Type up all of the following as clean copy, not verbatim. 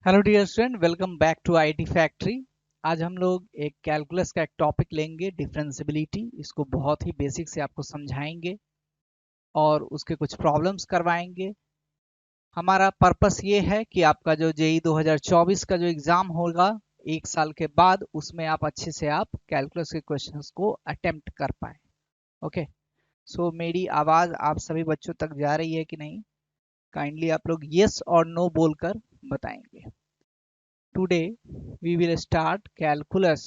Hello dear student, welcome back to IT factory. आज हम लोग एक कैलकुलस का एक टॉपिक लेंगे, डिफरेंशियबिलिटी। इसको बहुत ही बेसिक से आपको समझाएंगे और उसके कुछ प्रॉब्लम्स करवाएंगे। हमारा पर्पस ये है कि आपका जो जेई 2024 का जो एग्ज़ाम होगा एक साल के बाद, उसमें आप अच्छे से आप कैलकुलस के क्वेश्चंस को अटेम्प्ट कर पाए। ओके, सो मेरी आवाज़ आप सभी बच्चों तक जा रही है कि नहीं? काइंडली आप लोग यस और नो बोलकर बताएंगे। Today we will start calculus.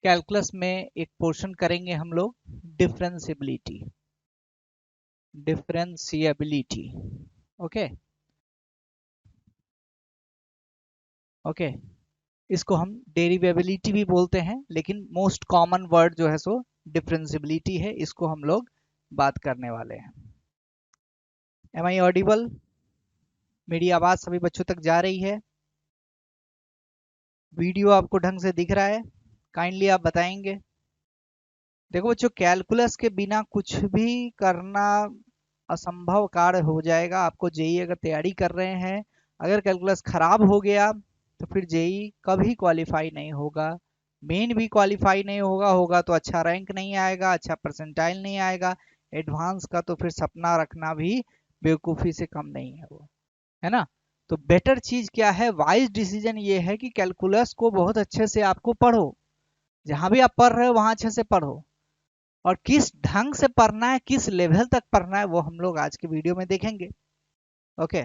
Calculus में एक पोर्शन करेंगे हम लोग डिफरेंशियबिलिटी। Differentiability okay okay. इसको हम डेरिवेबिलिटी भी बोलते हैं, लेकिन मोस्ट कॉमन वर्ड जो है सो डिफरेंशियबिलिटी है। इसको हम लोग बात करने वाले हैं। Am I audible? मेरी आवाज सभी बच्चों तक जा रही है? वीडियो आपको ढंग से दिख रहा है? काइंडली आप बताएंगे। देखो बच्चों, कैलकुलस के बिना कुछ भी करना असंभव कार्य हो जाएगा। आपको जेई अगर तैयारी कर रहे हैं, अगर कैलकुलस खराब हो गया तो फिर जेई कभी क्वालिफाई नहीं होगा। मेन भी क्वालिफाई नहीं होगा तो अच्छा रैंक नहीं आएगा, अच्छा परसेंटाइल नहीं आएगा। एडवांस का तो फिर सपना रखना भी बेवकूफ़ी से कम नहीं है वो, है ना? तो बेटर चीज क्या है, वाइज डिसीजन ये है कि कैलकुलस को बहुत अच्छे से आपको पढ़ो। जहां भी आप पढ़ रहे हो वहां अच्छे से पढ़ो, और किस ढंग से पढ़ना है, किस लेवल तक पढ़ना है, वो हम लोग आज के वीडियो में देखेंगे। ओके।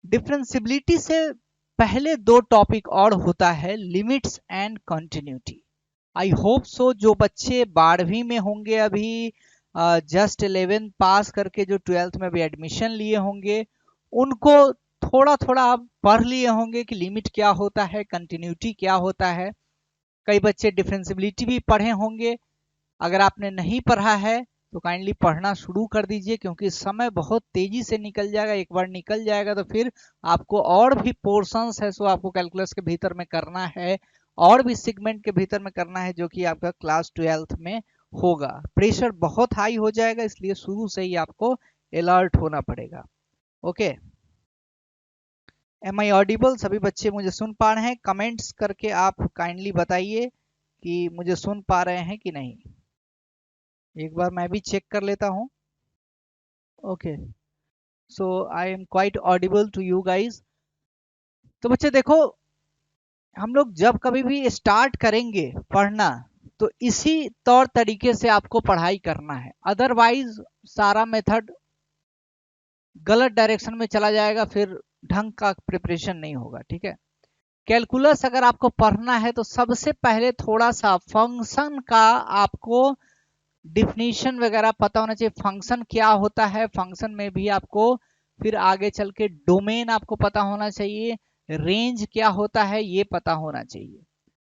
डिफरेंशियबिलिटी से पहले दो टॉपिक और होता है, limits and continuity. I hope so जो बच्चे 12वीं में होंगे, अभी जस्ट 11 पास करके जो 12th में भी एडमिशन लिए होंगे, उनको थोड़ा थोड़ा आप पढ़ लिए होंगे कि लिमिट क्या होता है, कंटिन्यूटी क्या होता है। कई बच्चे डिफरेंशियबिलिटी भी पढ़े होंगे। अगर आपने नहीं पढ़ा है तो काइंडली पढ़ना शुरू कर दीजिए, क्योंकि समय बहुत तेजी से निकल जाएगा। एक बार निकल जाएगा तो फिर आपको और भी पोर्शंस है सो आपको कैलकुलस के भीतर में करना है, और भी सेगमेंट के भीतर में करना है, जो कि आपका क्लास 12th में होगा। प्रेशर बहुत हाई हो जाएगा, इसलिए शुरू से ही आपको अलर्ट होना पड़ेगा। Okay, am I audible? सभी बच्चे मुझे सुन पा रहे हैं? कमेंट्स करके आप काइंडली बताइए कि मुझे सुन पा रहे हैं कि नहीं। एक बार मैं भी चेक कर लेता हूँ। Okay, so I am quite audible to you guys. तो बच्चे देखो, हम लोग जब कभी भी स्टार्ट करेंगे पढ़ना, तो इसी तौर तरीके से आपको पढ़ाई करना है। अदरवाइज सारा मेथड गलत डायरेक्शन में चला जाएगा, फिर ढंग का प्रिपरेशन नहीं होगा। ठीक है? कैलकुलस अगर आपको पढ़ना है तो सबसे पहले थोड़ा सा फंक्शन का आपको डिफिनीशन वगैरह पता होना चाहिए। फंक्शन क्या होता है, फंक्शन में भी आपको फिर आगे चल के डोमेन आपको पता होना चाहिए, रेंज क्या होता है ये पता होना चाहिए।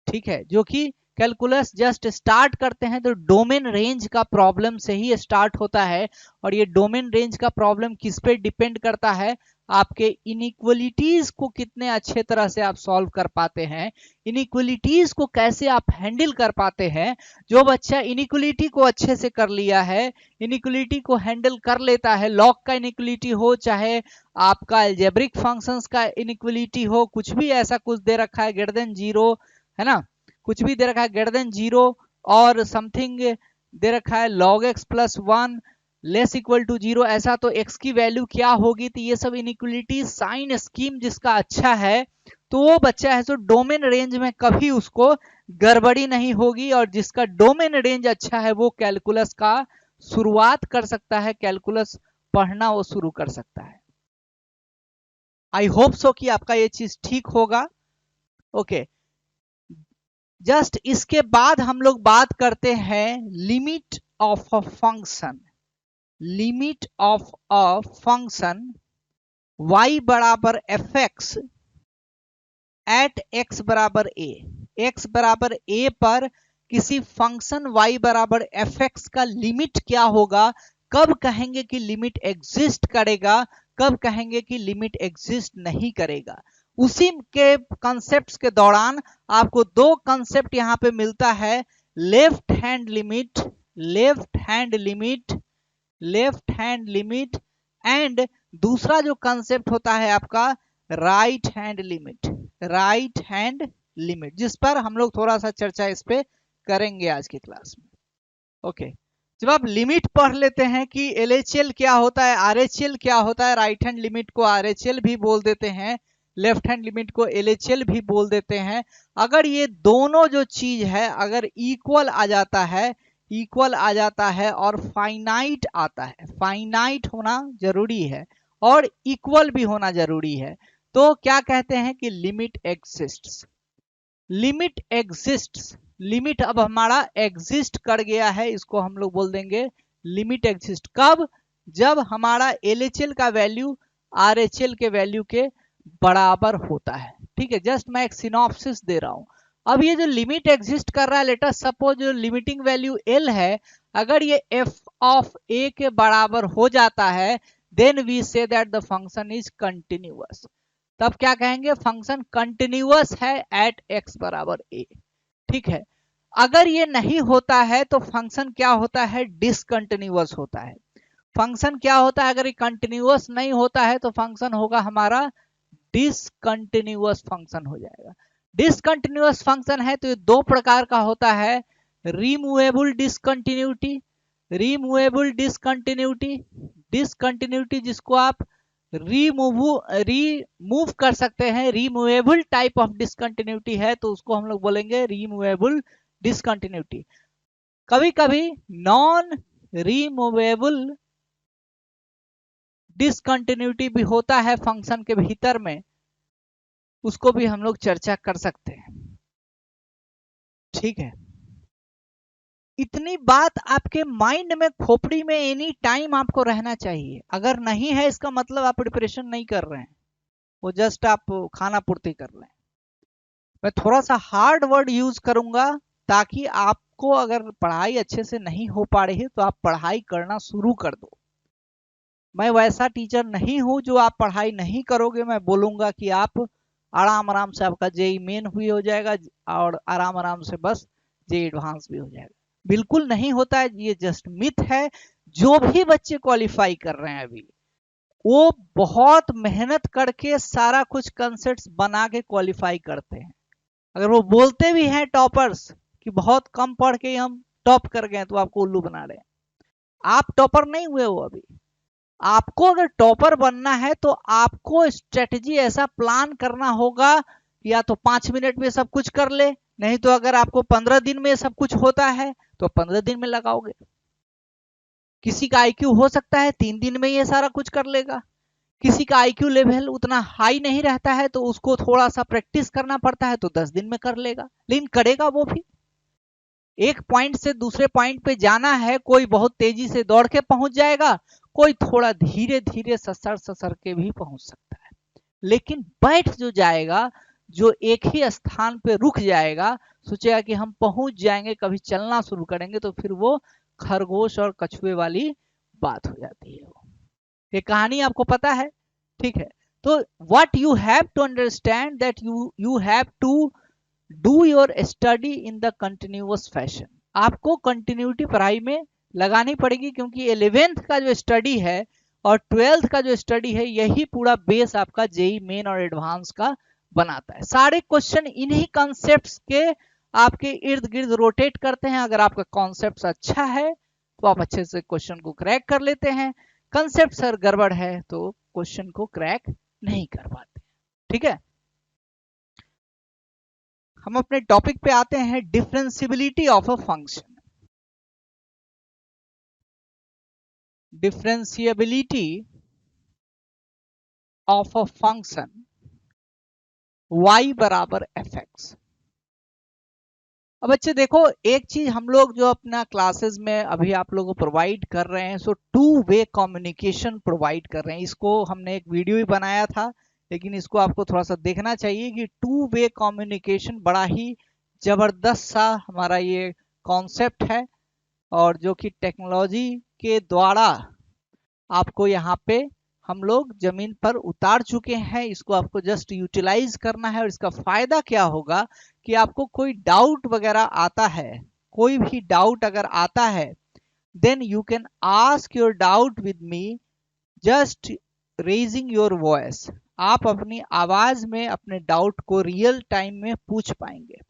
ठीक है? जो कि कैलकुलस जस्ट स्टार्ट करते हैं तो डोमेन रेंज का प्रॉब्लम से ही स्टार्ट होता है। और ये डोमेन रेंज का प्रॉब्लम किस पे डिपेंड करता है? आपके इनइक्वलिटीज को कितने अच्छे तरह से आप सॉल्व कर पाते हैं, इनइक्वलिटीज को कैसे आप हैंडल कर पाते हैं। जो बच्चा इनइक्वलिटी को अच्छे से कर लिया है, इनइक्वलिटी को हैंडल कर लेता है, लॉग का इनइक्वलिटी हो, चाहे आपका अलजेब्रिक फंक्शंस का इनइक्वलिटी हो, कुछ भी ऐसा कुछ दे रखा है ग्रेटर देन जीरो, है ना? कुछ भी दे रखा है ग्रेटर देन जीरो, और समथिंग दे रखा है log x plus 1 less equal to zero, ऐसा तो x की वैल्यू क्या होगी। तो ये सब इनइक्वलिटी साइन स्कीम जिसका अच्छा है, तो वो बच्चा है सो डोमेन रेंज में कभी उसको गड़बड़ी नहीं होगी। और जिसका डोमेन रेंज अच्छा है वो कैलकुलस का शुरुआत कर सकता है, कैलकुलस पढ़ना वो शुरू कर सकता है। आई होप सो कि आपका ये चीज ठीक होगा। ओके, जस्ट इसके बाद हम लोग बात करते हैं limit of a function. Limit of a function y बराबर एफ एक्स एट एक्स बराबर ए। एक्स बराबर ए पर किसी फंक्शन y बराबर एफ एक्स का लिमिट क्या होगा? कब कहेंगे कि लिमिट एग्जिस्ट करेगा, कब कहेंगे कि लिमिट एग्जिस्ट नहीं करेगा? उसी के कॉन्सेप्ट्स के दौरान आपको दो कॉन्सेप्ट यहां पे मिलता है, left hand limit, left hand limit, left hand limit and दूसरा जो कंसेप्ट होता है आपका right hand limit, right hand limit, जिस पर हम लोग थोड़ा सा चर्चा इस पे करेंगे आज की क्लास में। ओके, जब आप लिमिट पढ़ लेते हैं कि LHL क्या होता है, RHL क्या होता है, राइट हैंड लिमिट को RHL भी बोल देते हैं, लेफ्ट हैंड लिमिट को LHL भी बोल देते हैं। अगर ये दोनों जो चीज है अगर इक्वल आ जाता है, इक्वल आ जाता है और फाइनाइट आता है, फाइनाइट होना जरूरी है और इक्वल भी होना जरूरी है, तो क्या कहते हैं कि limit exists, limit exists. Limit अब हमारा एग्जिस्ट कर गया है, इसको हम लोग बोल देंगे लिमिट एग्जिस्ट। कब? जब हमारा LHL का वैल्यू RHL के वैल्यू के बराबर होता है। ठीक है, जस्ट मैं एक सिनॉप्सिस दे रहा हूं। अब ये जो लिमिट एग्जिस्ट कर रहा है, लेट अस सपोज जो लिमिटिंग वैल्यू L है, अगर ये f ऑफ a के बराबर हो जाता है, then we say that the function is continuous. तब क्या कहेंगे? फंक्शन कंटिन्यूअस है एट x बराबर a। ठीक है, अगर ये नहीं होता है तो फंक्शन क्या होता है? डिसकंटिन्यूअस होता है। फंक्शन क्या होता है? अगर ये कंटिन्यूअस नहीं होता है तो फंक्शन होगा हमारा डिसकंटिन्यूअस फंक्शन हो जाएगा। डिसकंटिन्यूअस फंक्शन है तो ये दो प्रकार का होता है, removable discontinuity, removable discontinuity, discontinuity जिसको आप रिमूव कर सकते हैं, रिमूवेबल टाइप ऑफ डिसकंटिन्यूटी है तो उसको हम लोग बोलेंगे रिमूवेबल डिसकंटिन्यूटी। कभी कभी नॉन रिमूवेबल डिसकंटिन्यूटी भी होता है फंक्शन के भीतर में, उसको भी हम लोग चर्चा कर सकते हैं। ठीक है, इतनी बात आपके माइंड में, खोपड़ी में एनी टाइम आपको रहना चाहिए। अगर नहीं है इसका मतलब आप प्रिपरेशन नहीं कर रहे हैं, वो जस्ट आप खाना पूर्ति कर रहे हैं। मैं थोड़ा सा हार्ड वर्ड यूज करूंगा ताकि आपको अगर पढ़ाई अच्छे से नहीं हो पा रही है तो आप पढ़ाई करना शुरू कर दो। मैं वैसा टीचर नहीं हूं जो आप पढ़ाई नहीं करोगे मैं बोलूंगा कि आप आराम आराम से आपका जेई मेन हुई हो जाएगा और आराम आराम से बस जेई एडवांस भी हो जाएगा। बिल्कुल नहीं होता है, ये जस्ट मिथ है। जो भी बच्चे क्वालिफाई कर रहे हैं अभी, वो बहुत मेहनत करके सारा कुछ कंसेप्ट बना के क्वालिफाई करते हैं। अगर वो बोलते भी हैं टॉपर्स कि बहुत कम पढ़ के हम टॉप कर गए, तो आपको उल्लू बना रहे हैं। आप टॉपर नहीं हुए हो अभी। आपको अगर टॉपर बनना है तो आपको स्ट्रेटजी ऐसा प्लान करना होगा, या तो 5 मिनट में सब कुछ कर ले, नहीं तो अगर आपको 15 दिन में सब कुछ होता है तो 15 दिन में लगाओगे। किसी का आईक्यू हो सकता है 3 दिन में ये सारा कुछ कर लेगा, किसी का आईक्यू लेवल उतना हाई नहीं रहता है तो उसको थोड़ा सा प्रैक्टिस करना पड़ता है तो 10 दिन में कर लेगा, लेकिन करेगा वो भी। एक पॉइंट से दूसरे पॉइंट पे जाना है, कोई बहुत तेजी से दौड़ के पहुंच जाएगा, कोई थोड़ा धीरे धीरे ससर ससर के भी पहुंच सकता है। लेकिन बैठ जो जाएगा, जो एक ही स्थान पे रुक जाएगा, सोचेगा कि हम पहुंच जाएंगे, कभी चलना शुरू करेंगे, तो फिर वो खरगोश और कछुए वाली बात हो जाती है। ये कहानी आपको पता है। ठीक है, तो what you have to understand that you have to do your study in the continuous fashion. आपको कंटिन्यूटी पढ़ाई में लगानी पड़ेगी, क्योंकि 11th का जो स्टडी है और 12th का जो स्टडी है, यही पूरा बेस आपका जेई मेन और एडवांस का बनाता है। सारे क्वेश्चन इन्हीं कॉन्सेप्ट्स के आपके इर्द गिर्द रोटेट करते हैं। अगर आपका कॉन्सेप्ट अच्छा है तो आप अच्छे से क्वेश्चन को क्रैक कर लेते हैं, कंसेप्ट सर गड़बड़ है तो क्वेश्चन को क्रैक नहीं कर पाते। ठीक है, हम अपने टॉपिक पे आते हैं, differentiability of a function. Differentiability of a function y बराबर fx। अब बच्चे देखो, एक चीज हम लोग जो अपना क्लासेस में अभी आप लोगों को प्रोवाइड कर रहे हैं, सो टू वे कम्युनिकेशन प्रोवाइड कर रहे हैं। इसको हमने एक वीडियो भी बनाया था, लेकिन इसको आपको थोड़ा सा देखना चाहिए कि टू वे कम्युनिकेशन बड़ा ही जबरदस्त सा हमारा ये कॉन्सेप्ट है, और जो कि टेक्नोलॉजी के द्वारा आपको यहाँ पे हम लोग जमीन पर उतार चुके हैं। इसको आपको जस्ट यूटिलाइज करना है। और इसका फायदा क्या होगा कि आपको कोई डाउट वगैरह आता है, कोई भी डाउट अगर आता है, then you can ask your doubt with me. Just raising your voice, आप अपनी आवाज में अपने डाउट को रियल टाइम में पूछ पाएंगे।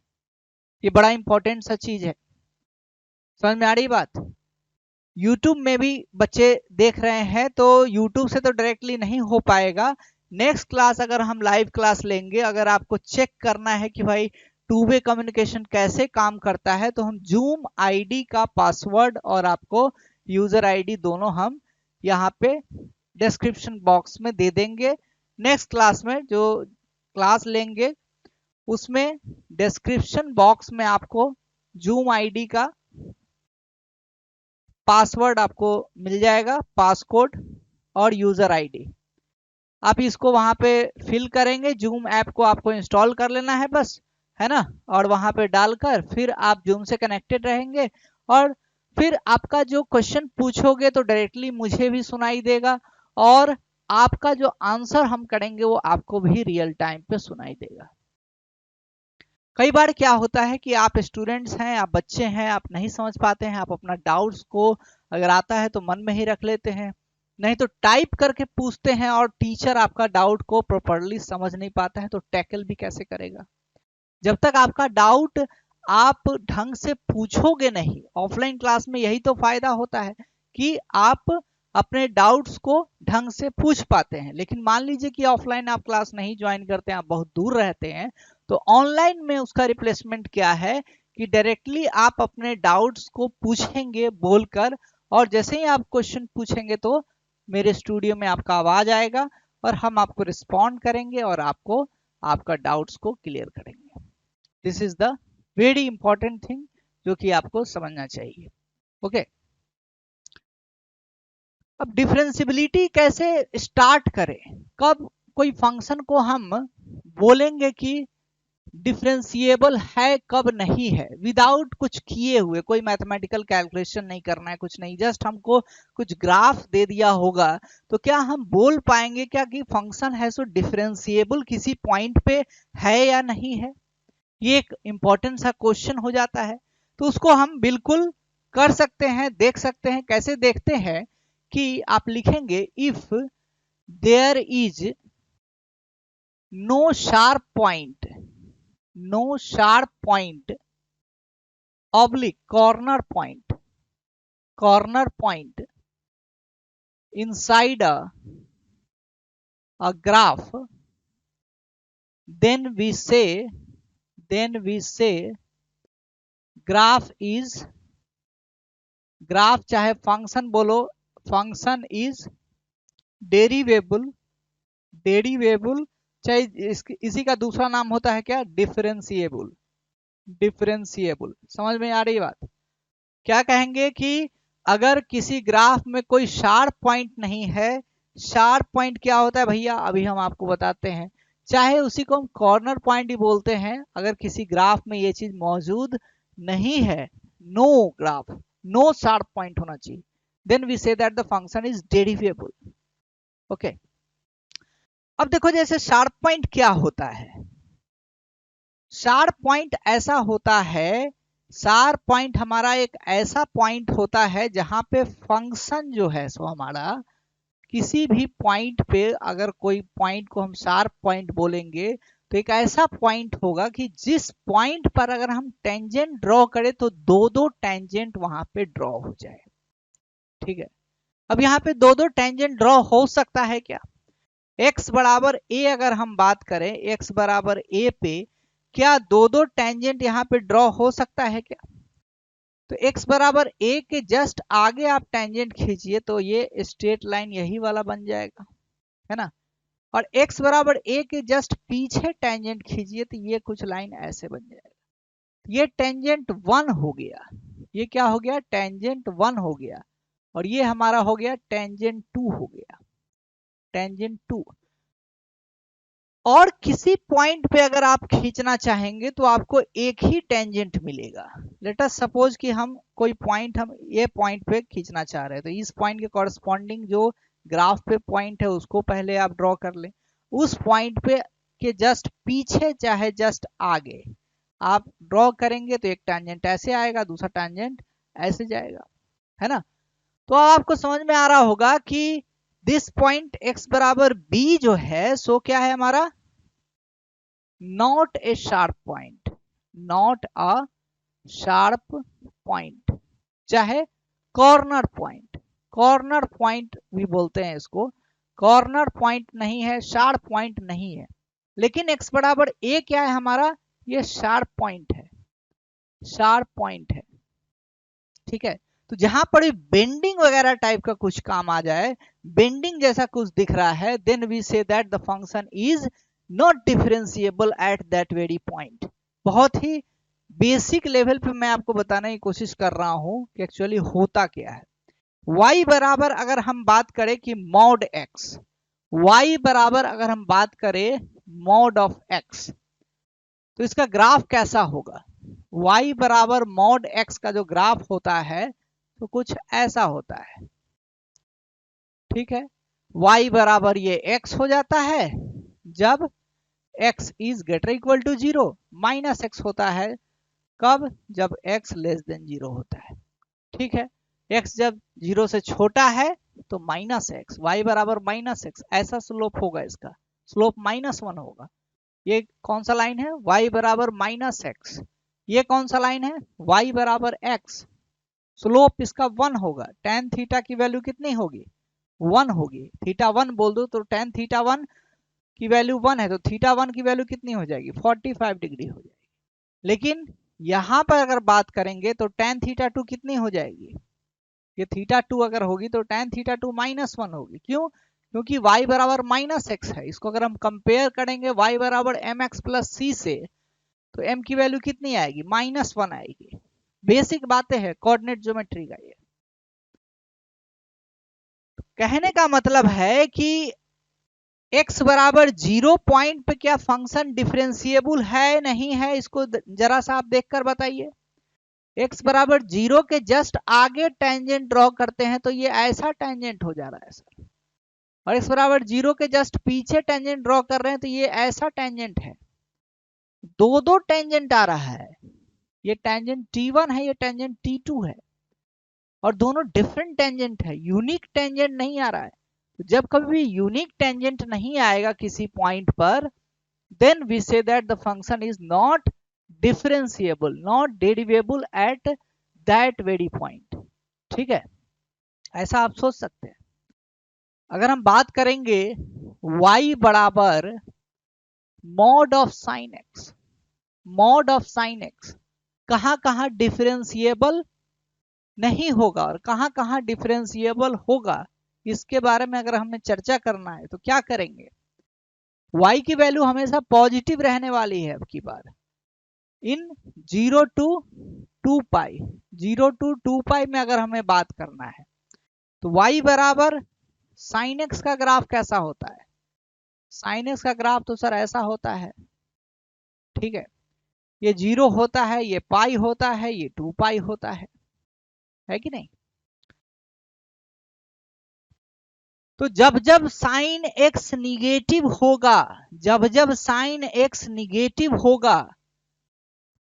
ये बड़ा इंपॉर्टेंट सा चीज है, समझ में आ रही बात। YouTube में भी बच्चे देख रहे हैं तो YouTube से तो डायरेक्टली नहीं हो पाएगा। नेक्स्ट क्लास अगर हम लाइव क्लास लेंगे, अगर आपको चेक करना है कि भाई टू वे कम्युनिकेशन कैसे काम करता है, तो हम जूम आईडी का पासवर्ड और आपको यूजर आईडी दोनों हम यहाँ पे डिस्क्रिप्शन बॉक्स में दे देंगे। नेक्स्ट क्लास में जो क्लास लेंगे उसमें डिस्क्रिप्शन बॉक्स में आपको जूम आईडी का पासवर्ड आपको मिल जाएगा, पासकोड और यूजर आईडी। आप इसको वहां पे फिल करेंगे, जूम ऐप को आपको इंस्टॉल कर लेना है बस, है ना। और वहां पे डालकर फिर आप जूम से कनेक्टेड रहेंगे और फिर आपका जो क्वेश्चन पूछोगे तो डायरेक्टली मुझे भी सुनाई देगा और आपका जो आंसर हम करेंगे वो आपको भी रियल टाइम पे सुनाई देगा। कई बार क्या होता है कि आप स्टूडेंट्स हैं, आप बच्चे हैं, आप नहीं समझ पाते हैं, आप अपना डाउट्स को अगर आता है तो मन में ही रख लेते हैं, नहीं तो टाइप करके पूछते हैं और टीचर आपका डाउट को प्रॉपरली समझ नहीं पाता है तो टैकल भी कैसे करेगा। जब तक आपका डाउट आप ढंग से पूछोगे नहीं, ऑफलाइन क्लास में यही तो फायदा होता है कि आप अपने डाउट्स को ढंग से पूछ पाते हैं। लेकिन मान लीजिए कि ऑफलाइन आप क्लास नहीं ज्वाइन करते हैं, आप बहुत दूर रहते हैं, तो ऑनलाइन में उसका रिप्लेसमेंट क्या है कि डायरेक्टली आप अपने डाउट्स को पूछेंगे बोलकर, और जैसे ही आप क्वेश्चन पूछेंगे तो मेरे स्टूडियो में आपका आवाज आएगा और हम आपको रिस्पॉन्ड करेंगे और आपको आपका डाउट्स को क्लियर करेंगे। This is the very important thing जो कि आपको समझना चाहिए। ओके, अब डिफरेंशियबिलिटी कैसे स्टार्ट करें, कब कोई फंक्शन को हम बोलेंगे कि डिफरेंशिएबल है, कब नहीं है, विदाउट कुछ किए हुए, कोई मैथमेटिकल कैलकुलेशन नहीं करना है, कुछ नहीं, जस्ट हमको कुछ ग्राफ दे दिया होगा तो क्या हम बोल पाएंगे क्या कि फंक्शन है सो डिफरेंशिएबल किसी पॉइंट पे है या नहीं है। ये एक इंपॉर्टेंट सा क्वेश्चन हो जाता है। तो उसको हम बिल्कुल कर सकते हैं, देख सकते हैं। कैसे देखते हैं कि आप लिखेंगे if there is no sharp point, no sharp point oblique corner point inside a graph, then we say graph is, graph चाहे फंक्शन बोलो, फंक्शन इज डेरिवेबल, चाहे इसी का दूसरा नाम होता है क्या, डिफरेंशिएबल। समझ में आ रही बात। क्या कहेंगे कि अगर किसी ग्राफ में कोई शार्प पॉइंट नहीं है, शार्प पॉइंट क्या होता है भैया, अभी हम आपको बताते हैं, चाहे उसी को हम कॉर्नर पॉइंट ही बोलते हैं, अगर किसी ग्राफ में ये चीज मौजूद नहीं है, no graph, no sharp point होना चाहिए, then we say that the function is derivable. Okay, अब देखो जैसे शार्प पॉइंट क्या होता है, शार्प पॉइंट ऐसा होता है, शार्प पॉइंट हमारा एक ऐसा पॉइंट होता है जहां पे फंक्शन जो है सो हमारा किसी भी पॉइंट पे, अगर कोई पॉइंट को हम शार्प पॉइंट बोलेंगे तो एक ऐसा पॉइंट होगा कि जिस पॉइंट पर अगर हम टेंजेंट ड्रॉ करें तो दो दो टेंजेंट वहां पे ड्रॉ हो जाए। ठीक है, अब यहाँ पे दो दो टेंजेंट ड्रॉ हो सकता है क्या, x बराबर a अगर हम बात करें, x बराबर a पे क्या दो दो टेंजेंट यहाँ पे ड्रॉ हो सकता है क्या, तो x बराबर a के जस्ट आगे आप टेंजेंट खींचिए तो ये स्ट्रेट लाइन यही वाला बन जाएगा, है ना। और x बराबर a के जस्ट पीछे टेंजेंट खींचिए तो ये कुछ लाइन ऐसे बन जाएगा। ये टेंजेंट 1 हो गया, ये क्या हो गया, टेंजेंट 1 हो गया, और ये हमारा हो गया टेंजेंट 2 हो गया, टेंजेंट 2। और किसी पॉइंट पे अगर आप खींचना चाहेंगे तो आपको एक ही टेंजेंट मिलेगा। लेट अस सपोज कि हम कोई पॉइंट, हम ये पॉइंट पे खींचना चाह रहे हैं, तो इस पॉइंट के कॉरस्पॉन्डिंग जो ग्राफ पे पॉइंट है उसको पहले आप ड्रॉ कर लें, उस पॉइंट पे के जस्ट पीछे चाहे जस्ट आगे आप ड्रॉ करेंगे तो एक टेंजेंट ऐसे आएगा, दूसरा टेंजेंट ऐसे जाएगा, है ना। तो आपको समझ में आ रहा होगा कि दिस पॉइंट x बराबर b जो है सो क्या है हमारा, not a sharp point, not a sharp point, चाहे कॉर्नर पॉइंट, कॉर्नर पॉइंट भी बोलते हैं इसको, कॉर्नर पॉइंट नहीं है, शार्प पॉइंट नहीं है। लेकिन x बराबर a क्या है हमारा, ये शार्प पॉइंट है, शार्प पॉइंट है। ठीक है, तो जहां पर बेंडिंग वगैरह टाइप का कुछ काम आ जाए, बेंडिंग जैसा कुछ दिख रहा है, then we say that the function is not differentiable at that very point. बहुत ही बेसिक लेवल पे मैं आपको बताने की कोशिश कर रहा हूं कि एक्चुअली होता क्या है। y बराबर अगर हम बात करें कि मॉड x, y बराबर अगर हम बात करें मॉड ऑफ x, तो इसका ग्राफ कैसा होगा, y बराबर मॉड x का जो ग्राफ होता है तो कुछ ऐसा होता है। ठीक है, y बराबर ये x हो जाता है जब x is greater equal to 0, minus x होता है कब, जब x लेस देन 0 होता है। ठीक है, x जब 0 से छोटा है तो माइनस x, y बराबर माइनस x, ऐसा स्लोप होगा, इसका स्लोप -1 होगा। ये कौन सा लाइन है, y बराबर -x, ये कौन सा लाइन है, y बराबर x, स्लोप इसका 1 होगा। tan थीटा की वैल्यू कितनी होगी, 1 होगी, थीटा 1 बोल दो तो tan थीटा 1 की वैल्यू 1 है, तो थीटा 1 की वैल्यू कितनी हो जाएगी, 45 डिग्री हो जाएगी। लेकिन यहां पर अगर बात करेंगे तो tan थीटा 2 कितनी हो जाएगी, ये थीटा 2 अगर होगी तो tan थीटा 2 -1 होगी। क्यों, क्योंकि y बराबर -x है। इसको अगर हम कंपेयर करेंगे y बराबर mx प्लस c से, तो m की वैल्यू कितनी आएगी, -1 आएगी। बेसिक बातें हैं कोऑर्डिनेट ज्योमेट्री का। ये कहने का मतलब है कि x बराबर 0 पॉइंट पे क्या फंक्शन डिफरेंशिएबल है नहीं है, इसको जरा सा आप देखकर बताइए। x बराबर 0 के जस्ट आगे टेंजेंट ड्रॉ करते हैं तो ये ऐसा टेंजेंट हो जा रहा है सर, और x बराबर 0 के जस्ट पीछे टेंजेंट ड्रॉ कर रहे हैं तो ये ऐसा टेंजेंट है। दो टेंजेंट आ रहा है, ये टेंजेंट t1 है, ये टेंजेंट t2 है, और दोनों डिफरेंट टेंजेंट है, यूनिक टेंजेंट नहीं आ रहा है। तो जब कभी भी यूनिक टेंजेंट नहीं आएगा किसी पॉइंट पर, then we say that the function is not differentiable, not derivable at that very point. ठीक है, ऐसा आप सोच सकते हैं। अगर हम बात करेंगे y बराबर mod of sine x, mod of sine x कहां कहां डिफरेंशिएबल नहीं होगा और कहां कहां डिफरेंशिएबल होगा, इसके बारे में अगर हमें चर्चा करना है तो क्या करेंगे। y की वैल्यू हमेशा पॉजिटिव रहने वाली है। अब की बार इन 0 टू 2 पाई, 0 टू 2 पाई में अगर हमें बात करना है तो y बराबर साइन एक्स का ग्राफ कैसा होता है, साइन एक्स का ग्राफ तो सर ऐसा होता है। ठीक है, ये 0 होता है, ये पाई होता है, ये 2 पाई होता है कि नहीं। तो जब जब साइन एक्स निगेटिव होगा, जब जब साइन एक्स निगेटिव होगा,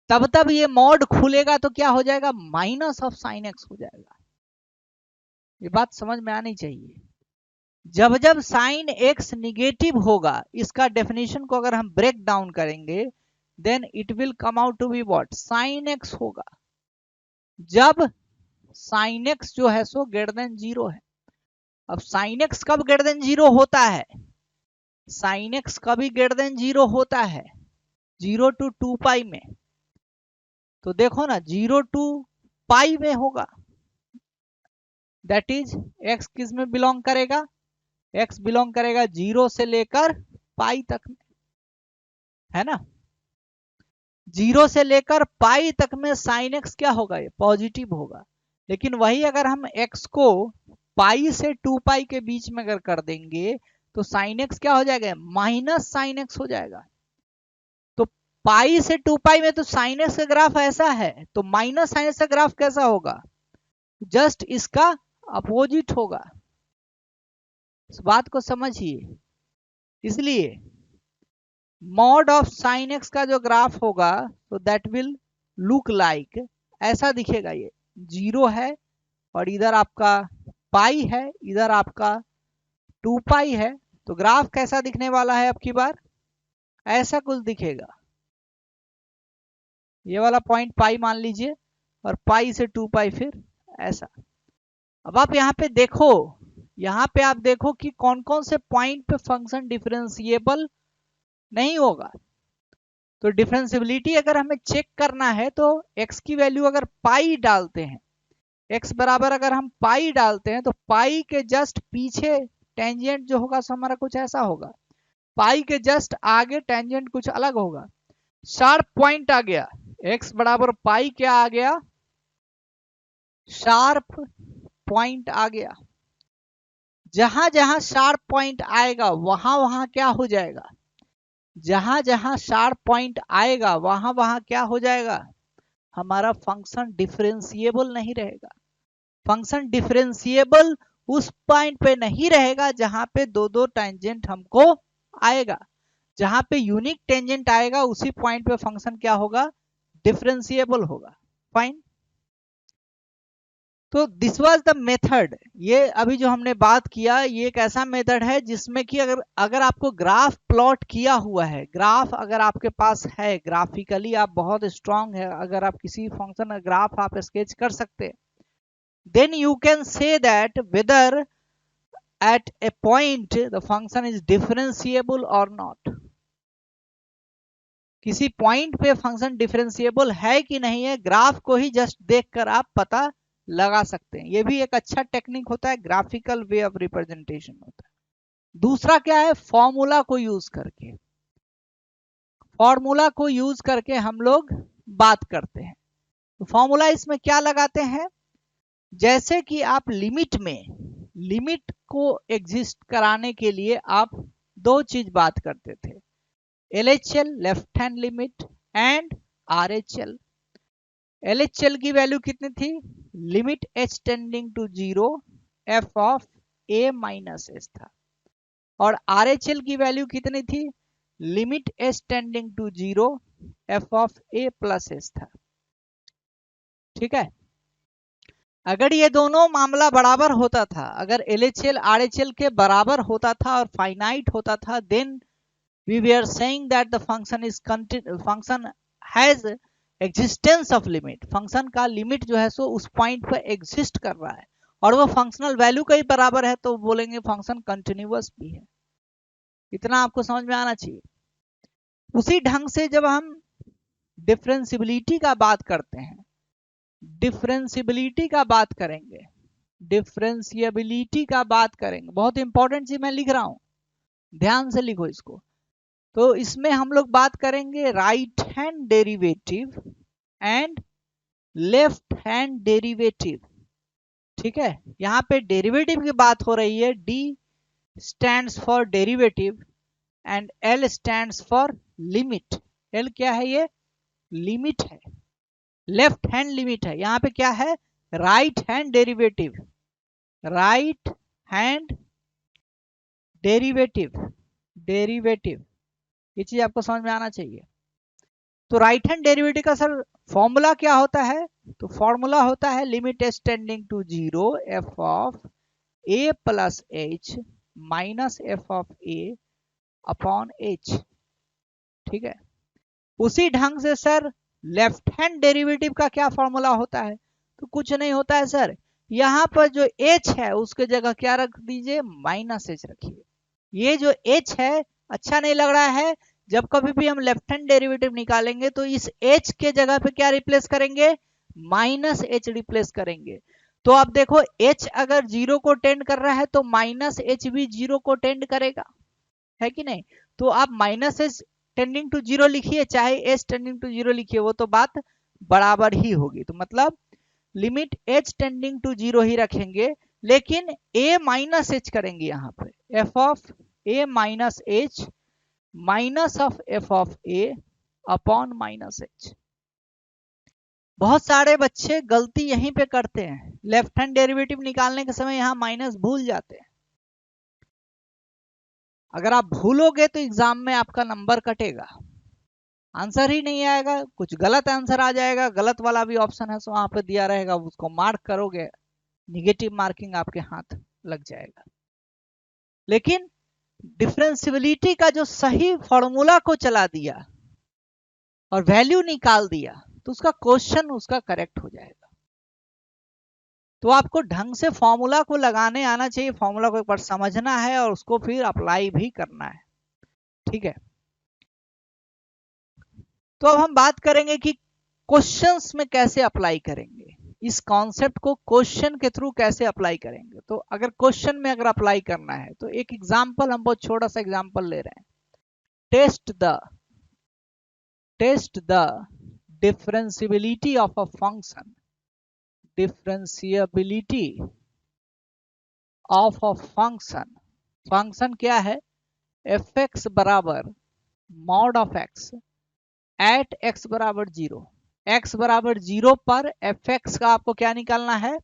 तब तब ये मॉड खुलेगा तो क्या हो जाएगा, माइनस ऑफ साइन एक्स हो जाएगा। ये बात समझ में आनी चाहिए। जब जब साइन एक्स निगेटिव होगा, इसका डेफिनेशन को अगर हम ब्रेक डाउन करेंगे, then it will come out to be what, sine x होगा जब साइन एक्स जो है सो ग्रेटर देन 0 है। अब साइन एक्स कब ग्रेटर देन 0 होता है, साइन एक्स कभी ग्रेटर देन 0 होता है, 0 टू 2 पाई में। तो देखो ना 0 टू पाई में होगा, दैट इज एक्स किस में बिलोंग करेगा, एक्स बिलोंग करेगा 0 से लेकर पाई तक में, है ना। 0 से लेकर पाई तक में साइन एक्स क्या होगा, ये पॉजिटिव होगा। लेकिन वही अगर हम एक्स को पाई से 2 पाई के बीच में अगर कर देंगे तो साइन एक्स क्या हो जाएगा, माइनस साइन एक्स हो जाएगा। तो पाई से 2 पाई में तो साइन एक्स का ग्राफ ऐसा है, तो माइनस साइन एक्स का ग्राफ कैसा होगा, जस्ट इसका अपोजिट होगा। इस बात को समझिए। इसलिए मॉड ऑफ साइन एक्स का जो ग्राफ होगा तो दैट विल लुक लाइक, ऐसा दिखेगा। ये 0 है और इधर आपका पाई है, इधर आपका 2 पाई है, तो ग्राफ कैसा दिखने वाला है अब की बार? ऐसा कुछ दिखेगा। ये वाला पॉइंट पाई मान लीजिए और पाई से 2 पाई फिर ऐसा। अब आप यहाँ पे देखो, यहाँ पे आप देखो कि कौन कौन से पॉइंट पे फंक्शन डिफरेंशिएबल नहीं होगा। तो डिफरेंशिएबिलिटी अगर हमें चेक करना है तो x की वैल्यू अगर पाई डालते हैं, x बराबर अगर हम पाई डालते हैं तो पाई के जस्ट पीछे टेंजेंट जो होगा सो हमारा कुछ ऐसा होगा, पाई के जस्ट आगे टेंजेंट कुछ अलग होगा। शार्प पॉइंट आ गया, x बराबर पाई क्या आ गया? शार्प पॉइंट आ गया। जहां जहां शार्प पॉइंट आएगा वहां वहां क्या हो जाएगा? जहां जहां शार्प पॉइंट आएगा वहां वहां क्या हो जाएगा? हमारा फंक्शन डिफरेंशिएबल नहीं रहेगा। फंक्शन डिफरेंशिएबल उस पॉइंट पे नहीं रहेगा जहां पे दो दो टेंजेंट हमको आएगा। जहां पे यूनिक टेंजेंट आएगा उसी पॉइंट पे फंक्शन क्या होगा? डिफरेंशिएबल होगा। फाइन। तो दिस वाज द मेथड। ये अभी जो हमने बात किया ये एक ऐसा मेथड है जिसमें कि अगर आपको ग्राफ प्लॉट किया हुआ है, ग्राफ अगर आपके पास है, ग्राफिकली आप बहुत स्ट्रांग है, अगर आप किसी फंक्शन का ग्राफ आप स्केच कर सकते हैं, then you can say that whether at a point the function is differentiable और नॉट। किसी पॉइंट पे फंक्शन डिफरेंशिएबल है कि नहीं है, ग्राफ को ही जस्ट देखकर आप पता लगा सकते हैं। ये भी एक अच्छा टेक्निक होता है, ग्राफिकल वे ऑफ रिप्रेजेंटेशन होता है। दूसरा क्या है? फॉर्मूला को यूज करके। फॉर्मूला को यूज करके हम लोग बात करते हैं। तो फॉर्मूला इसमें क्या लगाते हैं? जैसे कि आप लिमिट में, लिमिट को एग्जिस्ट कराने के लिए आप दो चीज बात करते थे, LHL left hand limit and RHL। LHL की वैल्यू कितनी थी? Limit h tending to 0 f of a minus s था। और RHL की वैल्यू कितनी थी? Limit h tending to 0 f of a plus s था। ठीक है। अगर ये दोनों मामला बराबर होता था, अगर LHL RHL के बराबर होता था और फाइनाइट होता था, then we were saying that the function has existence of limit। Function का लिमिट जो है सो उस पॉइंट पर एग्जिस्ट कर रहा है और वो फंक्शनल वैल्यू का ही बराबर है, तो बोलेंगे फंक्शन कंटिन्यूअस भी है। इतना आपको समझ में आना चाहिए। उसी ढंग से जब हम डिफरेंशिएबिलिटी का बात करते हैं, डिफरेंशिएबिलिटी का बात करेंगे, डिफरेंशिएबिलिटी का बात करेंगे, बहुत इंपॉर्टेंट चीज मैं लिख रहा हूं, ध्यान से लिखो इसको। तो इसमें हम लोग बात करेंगे right hand derivative and left hand derivative. ठीक है। यहां पे डेरिवेटिव की बात हो रही है, D stands for derivative and L stands for limit. L क्या है? ये लिमिट है, लेफ्ट हैंड लिमिट है। यहां पे क्या है? Right hand derivative, right hand derivative, derivative. ये चीज आपको समझ में आना चाहिए। तो राइट हैंड डेरिवेटिव का सर फॉर्मूला क्या होता है? तो फॉर्मूला होता है limit h tending to 0 f of a plus h minus f of a upon h। ठीक है। उसी ढंग से सर लेफ्ट हैंड डेरिवेटिव का क्या फॉर्मूला होता है? तो कुछ नहीं होता है सर, यहां पर जो h है उसके जगह क्या रख दीजिए? माइनस h रखिए। ये जो h है अच्छा नहीं लग रहा है, जब कभी भी हम लेफ्ट हैंड डेरिवेटिव निकालेंगे तो इस h के जगह पे क्या रिप्लेस करेंगे? माइनस h रिप्लेस करेंगे। तो आप देखो h अगर 0 को टेंड कर रहा है तो माइनस h भी 0 को टेंड करेगा, है कि नहीं? तो आप माइनस h टेंडिंग टू 0 लिखिए चाहे h टेंडिंग टू 0 लिखिए, वो तो बात बराबर ही होगी। तो मतलब लिमिट h टेंडिंग टू 0 ही रखेंगे, लेकिन a माइनस h करेंगे यहाँ पे, f of a minus h minus of f of a upon minus h। बहुत सारे बच्चे गलती यहीं पे करते हैं, लेफ्ट हैंड डेरिवेटिव निकालने के समय यहां माइनस भूल जाते हैं। अगर आप भूलोगे तो एग्जाम में आपका नंबर कटेगा, आंसर ही नहीं आएगा, कुछ गलत आंसर आ जाएगा, गलत वाला भी ऑप्शन है सो वहां पे दिया रहेगा, उसको मार्क करोगे, निगेटिव मार्किंग आपके हाथ लग जाएगा। लेकिन डिफरेंशियबिलिटी का जो सही फॉर्मूला को चला दिया और वैल्यू निकाल दिया तो उसका क्वेश्चन उसका करेक्ट हो जाएगा। तो आपको ढंग से फॉर्मूला को लगाने आना चाहिए, फॉर्मूला को एक बार समझना है और उसको फिर अप्लाई भी करना है। ठीक है, तो अब हम बात करेंगे कि क्वेश्चंस में कैसे अप्लाई करेंगे, इस कॉन्सेप्ट को क्वेश्चन के थ्रू कैसे अप्लाई करेंगे। तो अगर क्वेश्चन में अगर अप्लाई करना है तो एक एग्जांपल, हम बहुत छोटा सा एग्जांपल ले रहे हैं। Test the differentiability of a function, differentiability of a function. Function क्या है? एफ एक्स बराबर mod of x at x बराबर 0। एक्स बराबर 0 पर एफ एक्स का आपको क्या निकालना है?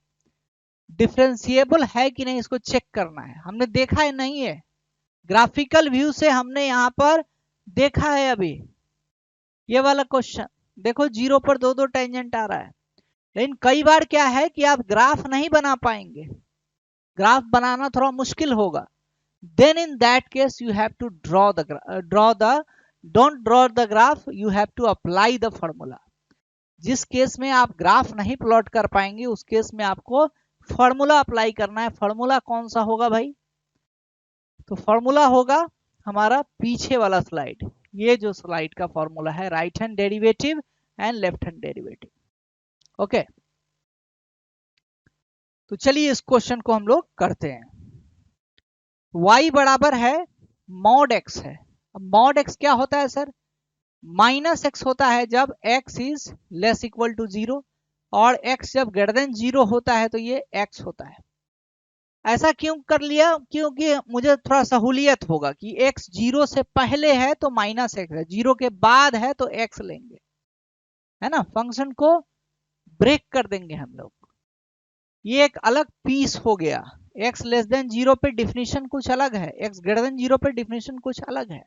डिफरेंशिएबल है कि नहीं, इसको चेक करना है। हमने देखा है नहीं है, ग्राफिकल व्यू से हमने यहां पर देखा है। अभी ये वाला क्वेश्चन देखो, 0 पर दो दो टेंजेंट आ रहा है, लेकिन कई बार क्या है कि आप ग्राफ नहीं बना पाएंगे, ग्राफ बनाना थोड़ा मुश्किल होगा। then in that case you have to don't draw the graph, you have to apply the formula। जिस केस में आप ग्राफ नहीं प्लॉट कर पाएंगे उस केस में आपको फॉर्मूला अप्लाई करना है। फॉर्मूला कौन सा होगा भाई? तो फॉर्मूला होगा हमारा पीछे वाला स्लाइड, ये जो स्लाइड का फॉर्मूला है, right hand derivative and left hand derivative. Okay, तो चलिए इस क्वेश्चन को हम लोग करते हैं। y बराबर है मॉड x है। अब मॉड x क्या होता है सर? माइनस एक्स होता है जब x is less equal to 0, और x जब ग्रेटर देन 0 होता है तो ये x होता है। ऐसा क्यों कर लिया? क्योंकि मुझे थोड़ा सहूलियत होगा कि x 0 से पहले है तो माइनस एक्स है, 0 के बाद है तो x लेंगे, है ना। फंक्शन को ब्रेक कर देंगे हम लोग। ये एक अलग पीस हो गया। x लेस देन 0 पे डिफिनीशन कुछ अलग है, x ग्रेटर देन 0 पे डिफिनीशन कुछ अलग है।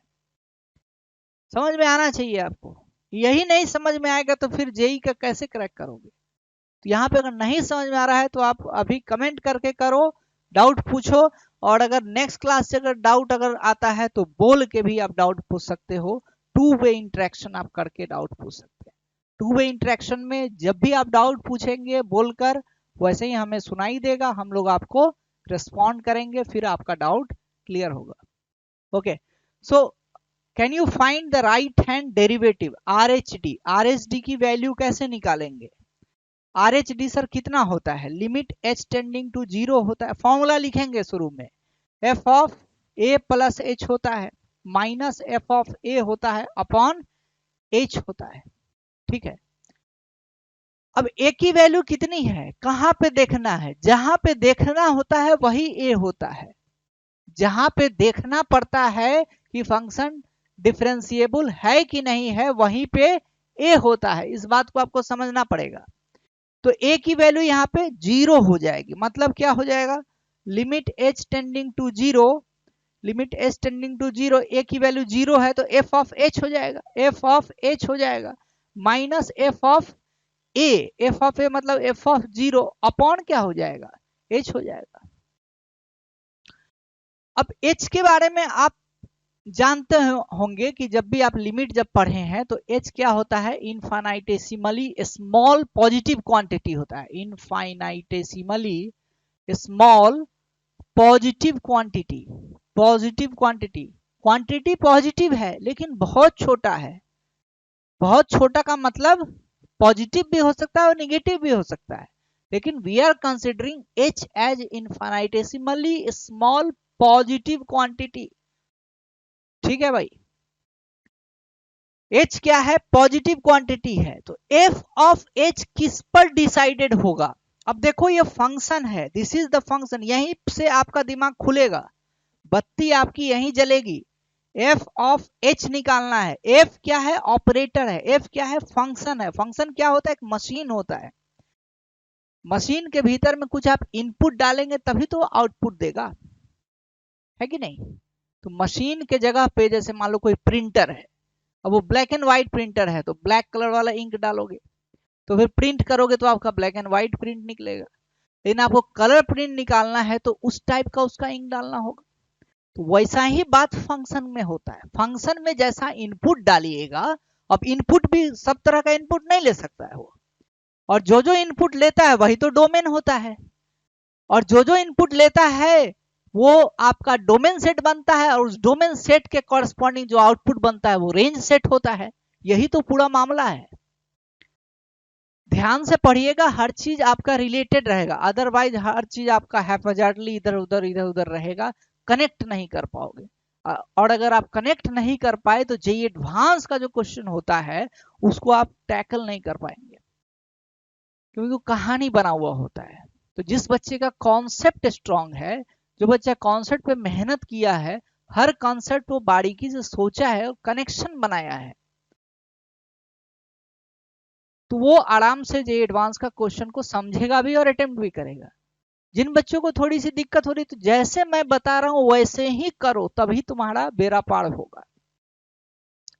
समझ में आना चाहिए आपको। यही नहीं समझ में आएगा तो फिर जेई का कैसे क्रैक करोगे? तो यहाँ पे अगर नहीं समझ में आ रहा है तो आप अभी कमेंट करके करो, डाउट पूछो, और अगर नेक्स्ट क्लास से अगर डाउट अगर आता है तो बोल के भी आप डाउट पूछ सकते हो। टू वे इंटरेक्शन आप करके डाउट पूछ सकते हैं। टू वे इंटरेक्शन में जब भी आप डाउट पूछेंगे बोलकर, वैसे ही हमें सुनाई देगा, हम लोग आपको रिस्पॉन्ड करेंगे, फिर आपका डाउट क्लियर होगा। Okay, so can you find the right hand derivative RHD। RHD की वैल्यू कैसे निकालेंगे? RHD सर कितना होता है? लिमिट h टेंडिंग टू 0 होता है। फॉर्मूला लिखेंगे शुरू में, f of a plus h होता है, माइनस f ऑफ a होता है अपॉन h होता है। ठीक है, अब a की वैल्यू कितनी है, कहां पे देखना है? जहां पे देखना होता है वही a होता है। जहां पे देखना पड़ता है कि फंक्शन डिफरेंशिएबल है कि नहीं है, वहीं पे a होता है। इस बात को आपको समझना पड़ेगा। तो a की वैल्यू यहाँ पे 0 हो जाएगी। मतलब क्या हो जाएगा? Limit h tending to 0, limit h tending to 0, a की वैल्यू 0 है तो f ऑफ h हो जाएगा, f ऑफ h हो जाएगा minus f of a। f of a मतलब f ऑफ 0 अपॉन क्या हो जाएगा? h हो जाएगा। अब h के बारे में आप जानते होंगे कि जब भी आप लिमिट जब पढ़े हैं तो h क्या होता है? इनफाइनाइटेसिमली स्मॉल पॉजिटिव क्वांटिटी होता है। Infinitesimally small positive quantity. Positive quantity, quantity positive है लेकिन बहुत छोटा है। बहुत छोटा का मतलब पॉजिटिव भी हो सकता है और निगेटिव भी हो सकता है, लेकिन we are considering h as infinitesimally small positive quantity. ठीक है भाई, h क्या है? पॉजिटिव क्वांटिटी है। तो f ऑफ h किस पर डिसाइडेड होगा? अब देखो ये फंक्शन है, दिस इज द फंक्शन। यहीं से आपका दिमाग खुलेगा, बत्ती आपकी यहीं जलेगी। f ऑफ h निकालना है। f क्या है? ऑपरेटर है। f क्या है? फंक्शन है। फंक्शन क्या होता है? एक मशीन होता है। मशीन के भीतर में कुछ आप इनपुट डालेंगे तभी तो आउटपुट देगा, है कि नहीं? तो मशीन के जगह पे जैसे मान लो कोई प्रिंटर है, अब वो ब्लैक एंड व्हाइट प्रिंटर है तो ब्लैक कलर वाला इंक डालोगे तो फिर प्रिंट करोगे तो आपका ब्लैक एंड व्हाइट प्रिंट निकलेगा। लेकिन आपको कलर प्रिंट निकालना है तो उस टाइप का उसका इंक डालना होगा। तो वैसा ही बात फंक्शन में होता है। फंक्शन में जैसा इनपुट डालिएगा, अब इनपुट भी सब तरह का इनपुट नहीं ले सकता है वो, और जो जो इनपुट लेता है वही तो डोमेन होता है, और जो जो इनपुट लेता है वो आपका डोमेन सेट बनता है, और उस डोमेन सेट के कॉरस्पॉन्डिंग जो आउटपुट बनता है वो रेंज सेट होता है। यही तो पूरा मामला है। ध्यान से पढ़िएगा, हर चीज आपका रिलेटेड रहेगा, अदरवाइज हर चीज आपका हैफजार्डली इधर उधर रहेगा, कनेक्ट नहीं कर पाओगे। और अगर आप कनेक्ट नहीं कर पाए तो जेईई एडवांस का जो क्वेश्चन होता है उसको आप टैकल नहीं कर पाएंगे, क्योंकि वो कहानी बना हुआ होता है। तो जिस बच्चे का कॉन्सेप्ट स्ट्रांग है, जो बच्चा कॉन्सेप्ट पे मेहनत किया है, हर कॉन्सेप्ट वो बारीकी से सोचा है और कनेक्शन बनाया है, तो वो आराम से जेईई एडवांस का क्वेश्चन को समझेगा भी और अटेम्प्ट भी करेगा। जिन बच्चों को थोड़ी सी दिक्कत हो रही, तो जैसे मैं बता रहा हूं वैसे ही करो, तभी तुम्हारा बेड़ा पार होगा,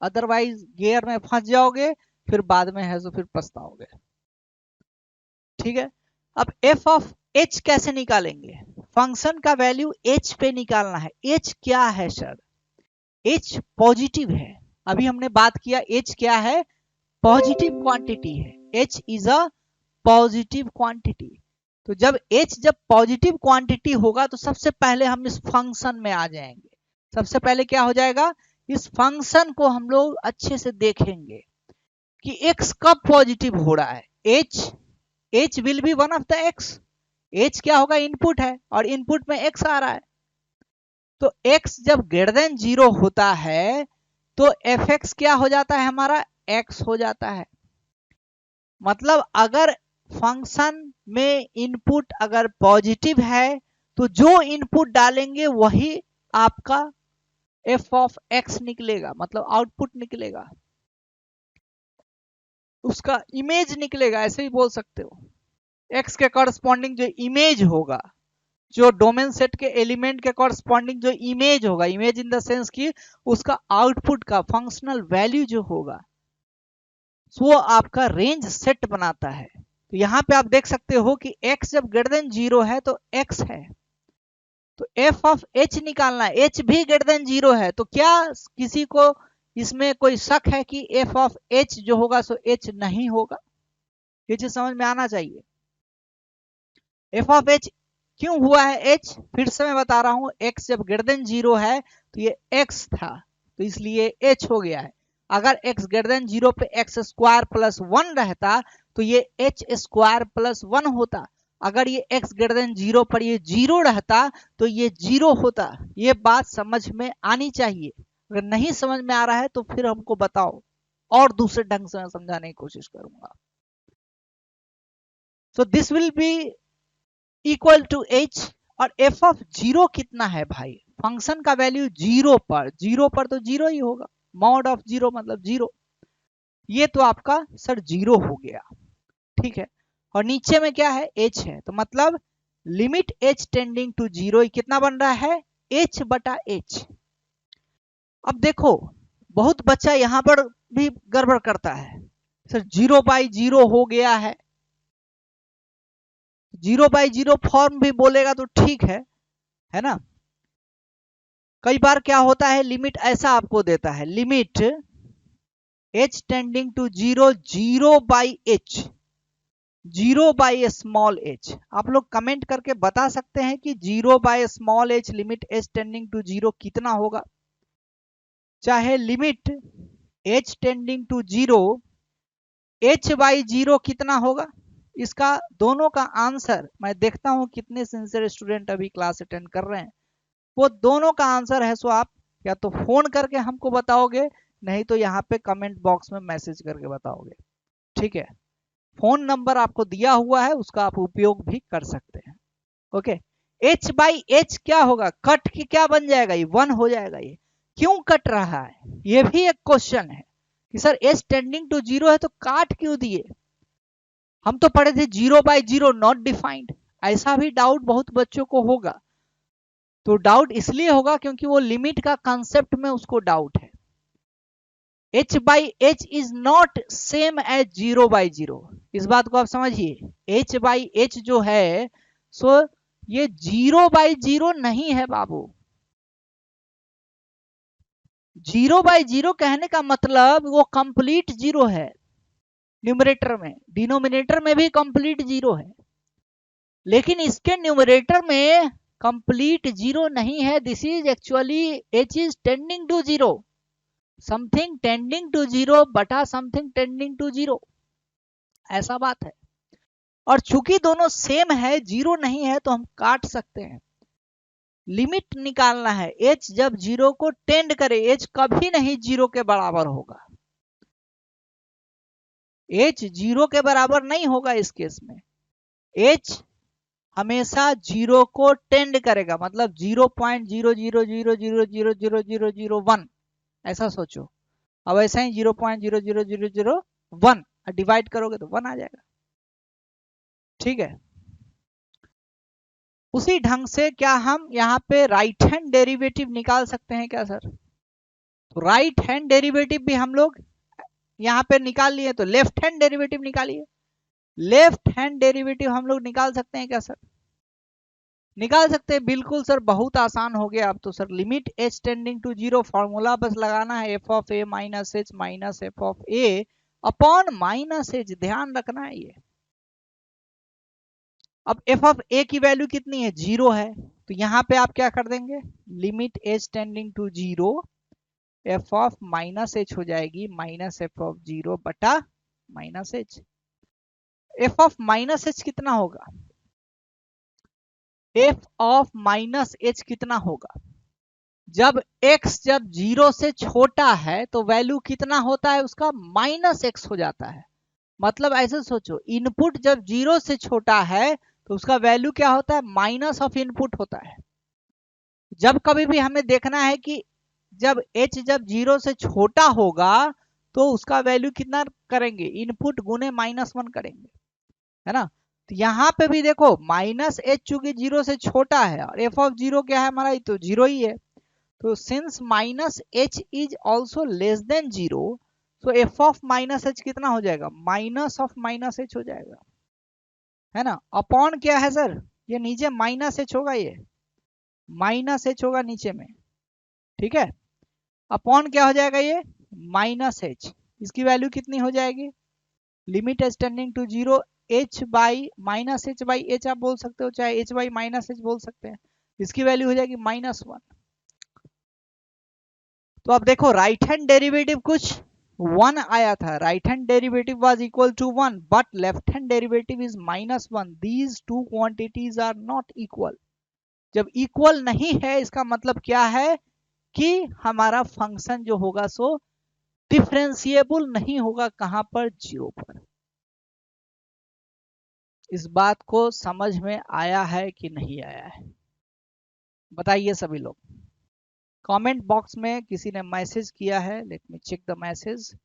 अदरवाइज गियर में फंस जाओगे, फिर बाद में है तो फिर पछताओगे। ठीक है, अब एफ ऑफ एच कैसे निकालेंगे? फंक्शन का वैल्यू एच पे निकालना है। एच क्या है सर? एच पॉजिटिव है। अभी हमने बात किया एच क्या है? पॉजिटिव क्वांटिटी है। H is a positive quantity. तो जब एच जब पॉजिटिव क्वांटिटी होगा तो सबसे पहले हम इस फंक्शन में आ जाएंगे। सबसे पहले क्या हो जाएगा? इस फंक्शन को हम लोग अच्छे से देखेंगे कि x कब पॉजिटिव हो रहा है। h will be one of the x। h क्या होगा? इनपुट है, और इनपुट में x आ रहा है। तो x जब ग्रेटर देन 0 होता है तो fx क्या हो जाता है? हमारा x हो जाता है। मतलब अगर फंक्शन में इनपुट अगर पॉजिटिव है तो जो इनपुट डालेंगे वही आपका f ऑफ x निकलेगा, मतलब आउटपुट निकलेगा, उसका इमेज निकलेगा, ऐसे ही बोल सकते हो। x के कॉरस्पॉन्डिंग जो इमेज होगा, जो डोमेन सेट के एलिमेंट के कॉरस्पॉन्डिंग जो इमेज होगा, इमेज इन द सेंस की उसका आउटपुट का फंक्शनल वैल्यू जो होगा, वो आपका रेंज सेट बनाता है। तो यहां पे आप देख सकते हो कि x जब ग्रेटर देन 0 है तो x है, तो f ऑफ h निकालना है। h भी ग्रेटर देन 0 है, तो क्या किसी को इसमें कोई शक है कि f ऑफ h जो होगा सो h नहीं होगा? ये चीज समझ में आना चाहिए। f ऑफ h क्यों हुआ है h? फिर से मैं बता रहा हूं, x जब ग्रेटर देन 0 है तो ये x था, तो इसलिए h हो गया है। अगर x ग्रेटर देन 0 पे x स्क्वायर प्लस 1 रहता तो ये h स्क्वायर प्लस 1 होता। अगर ये x ग्रेटर देन 0 पर ये 0 रहता तो ये 0 होता। ये बात समझ में आनी चाहिए। अगर नहीं समझ में आ रहा है तो फिर हमको बताओ, और दूसरे ढंग से मैं समझाने की कोशिश करूंगा। So this will be equal to h, और f ऑफ 0 कितना है भाई? फंक्शन का वैल्यू 0 पर, 0 पर तो 0 ही होगा, मॉड ऑफ 0 मतलब 0। ये तो आपका सर 0 हो गया, ठीक है। और नीचे में क्या है? h है, तो मतलब लिमिट h टेंडिंग टू 0 कितना बन रहा है? h बटा h। अब देखो, बहुत बच्चा यहां पर भी गड़बड़ करता है, सर 0/0 हो गया है। 0/0 फॉर्म भी बोलेगा तो ठीक है ना। कई बार क्या होता है, लिमिट ऐसा आपको देता है, limit h tending to 0, 0/h, 0/h। आप लोग कमेंट करके बता सकते हैं कि 0/h limit h tending to 0 कितना होगा? चाहे limit h tending to 0, h/0 कितना होगा? इसका दोनों का आंसर मैं देखता हूं कितने सिंसियर स्टूडेंट अभी क्लास अटेंड कर रहे हैं। वो दोनों का आंसर है सो आप या तो फोन करके हमको बताओगे, नहीं तो यहाँ पे कमेंट बॉक्स में मैसेज करके बताओगे, ठीक है। फोन नंबर आपको दिया हुआ है, उसका आप उपयोग भी कर सकते हैं। ओके, h/h क्या होगा? कट की क्या बन जाएगा? ये 1 हो जाएगा। ये क्यों कट रहा है? ये भी एक क्वेश्चन है कि सर h टेंडिंग टू 0 है तो काट क्यों दिए? हम तो पढ़े थे 0/0 नॉट डिफाइंड। ऐसा भी डाउट बहुत बच्चों को होगा। तो डाउट इसलिए होगा क्योंकि वो लिमिट का कंसेप्ट में उसको डाउट है। h/h is not same as 0/0। इस बात को आप समझिए। h/h जो है सो ये 0/0 नहीं है बाबू। 0/0 कहने का मतलब वो कंप्लीट जीरो है न्यूमरेटर में, डिनोमिनेटर में भी कंप्लीट जीरो है, लेकिन इसके न्यूमरेटर में कंप्लीट जीरो नहीं है। This is actually h is tending to zero, something tending to zero बटा समथिंग टेंडिंग टू जीरो, ऐसा बात है। और चूंकि दोनों सेम है, जीरो नहीं है, तो हम काट सकते हैं। लिमिट निकालना है, एच जब जीरो को टेंड करे, एच कभी नहीं जीरो के बराबर होगा, एच जीरो के बराबर नहीं होगा इस केस में। एच हमेशा जीरो को टेंड करेगा, मतलब 0.0000000001 ऐसा सोचो। अब ऐसा ही 0.00001 डिवाइड करोगे तो 1 आ जाएगा, ठीक है। उसी ढंग से क्या हम यहाँ पे राइट हैंड डेरिवेटिव निकाल सकते हैं क्या सर? तो राइट हैंड डेरिवेटिव भी हम लोग यहाँ पे निकाल लिए, तो लेफ्ट हैंड डेरिवेटिव निकालिए। लेफ्ट हैंड डेरिवेटिव हम लोग निकाल सकते हैं क्या सर? निकाल सकते हैं, बिल्कुल सर, बहुत आसान हो गया अब तो sir. Limit h tending to zero, formula बस लगाना है, f of a minus h minus f of a upon minus h, ध्यान रखना है ये। अब एफ ऑफ ए की वैल्यू कितनी है? जीरो है, तो यहां पे आप क्या कर देंगे, limit h tending to zero, f of minus h हो जाएगी माइनस एफ ऑफ जीरो बटा minus h. F of minus h कितना होगा? एफ ऑफ माइनस एच कितना होगा? जब x जब जीरो से छोटा है तो वैल्यू कितना होता है उसका? माइनस एक्स हो जाता है। मतलब ऐसे सोचो, इनपुट जब जीरो से छोटा है तो उसका वैल्यू क्या होता है? माइनस ऑफ इनपुट होता है। जब कभी भी हमें देखना है कि जब h जब जीरो से छोटा होगा तो उसका वैल्यू कितना करेंगे? इनपुट गुने -1 करेंगे, है ना। तो यहाँ पे भी देखो माइनस एच चूंकि जीरो से छोटा है और एफ ऑफ जीरो क्या है हमारा? तो जीरो ही है। तो since minus H is also less than zero, तो एफ ऑफ माइनस एच कितना हो जाएगा? माइनस ऑफ माइनस एच हो जाएगा, है ना। अपॉन क्या है सर? ये नीचे माइनस एच होगा, ये माइनस एच होगा नीचे में, ठीक है। अपॉन क्या हो जाएगा? ये माइनस एच। इसकी वैल्यू कितनी हो जाएगी? Limit h tending to zero, h by minus h by h आप बोल सकते हो, चाहे एच बाई माइनस एच बोल सकते हैं। इसकी वैल्यू हो जाएगी -1। तो अब देखो राइट हैंड डेरिवेटिव कुछ 1 आया था, right hand derivative was equal to 1, but left hand derivative is -1। These two quantities are not equal. जब इक्वल नहीं है इसका मतलब क्या है कि हमारा फंक्शन जो होगा सो डिफरेंशिएबल नहीं होगा। कहां पर? जीरो पर। इस बात को समझ में आया है कि नहीं आया है? बताइए सभी लोग। कमेंट बॉक्स में किसी ने मैसेज किया है, let me check the message.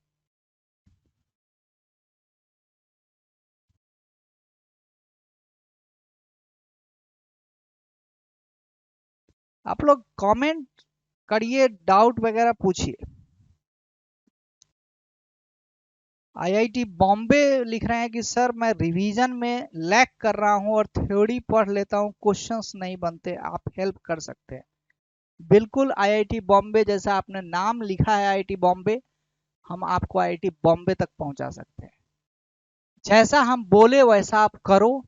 आप लोग कमेंट करिए, डाउट वगैरह पूछिए। आईआईटी बॉम्बे लिख रहे हैं कि सर मैं रिवीजन में लैग कर रहा हूं और थ्योरी पढ़ लेता हूं, क्वेश्चंस नहीं बनते, आप हेल्प कर सकते हैं। बिल्कुल आईआईटी बॉम्बे, जैसा आपने नाम लिखा है आईआईटी बॉम्बे, हम आपको आईआईटी बॉम्बे तक पहुंचा सकते हैं। जैसा हम बोले वैसा आप करो।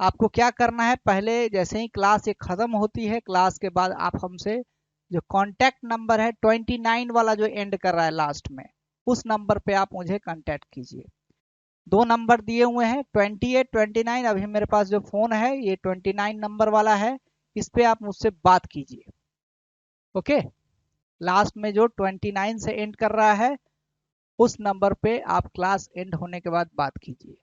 आपको क्या करना है, पहले जैसे ही क्लास ये खत्म होती है, क्लास के बाद आप हमसे जो कांटेक्ट नंबर है 29 वाला जो एंड कर रहा है लास्ट में, उस नंबर पे आप मुझे कांटेक्ट कीजिए। दो नंबर दिए हुए हैं 28 29। अभी मेरे पास जो फोन है ये 29 नंबर वाला है, इस पे आप मुझसे बात कीजिए। ओके, लास्ट में जो 29 से एंड कर रहा है उस नंबर पे आप क्लास एंड होने के बाद बात कीजिए।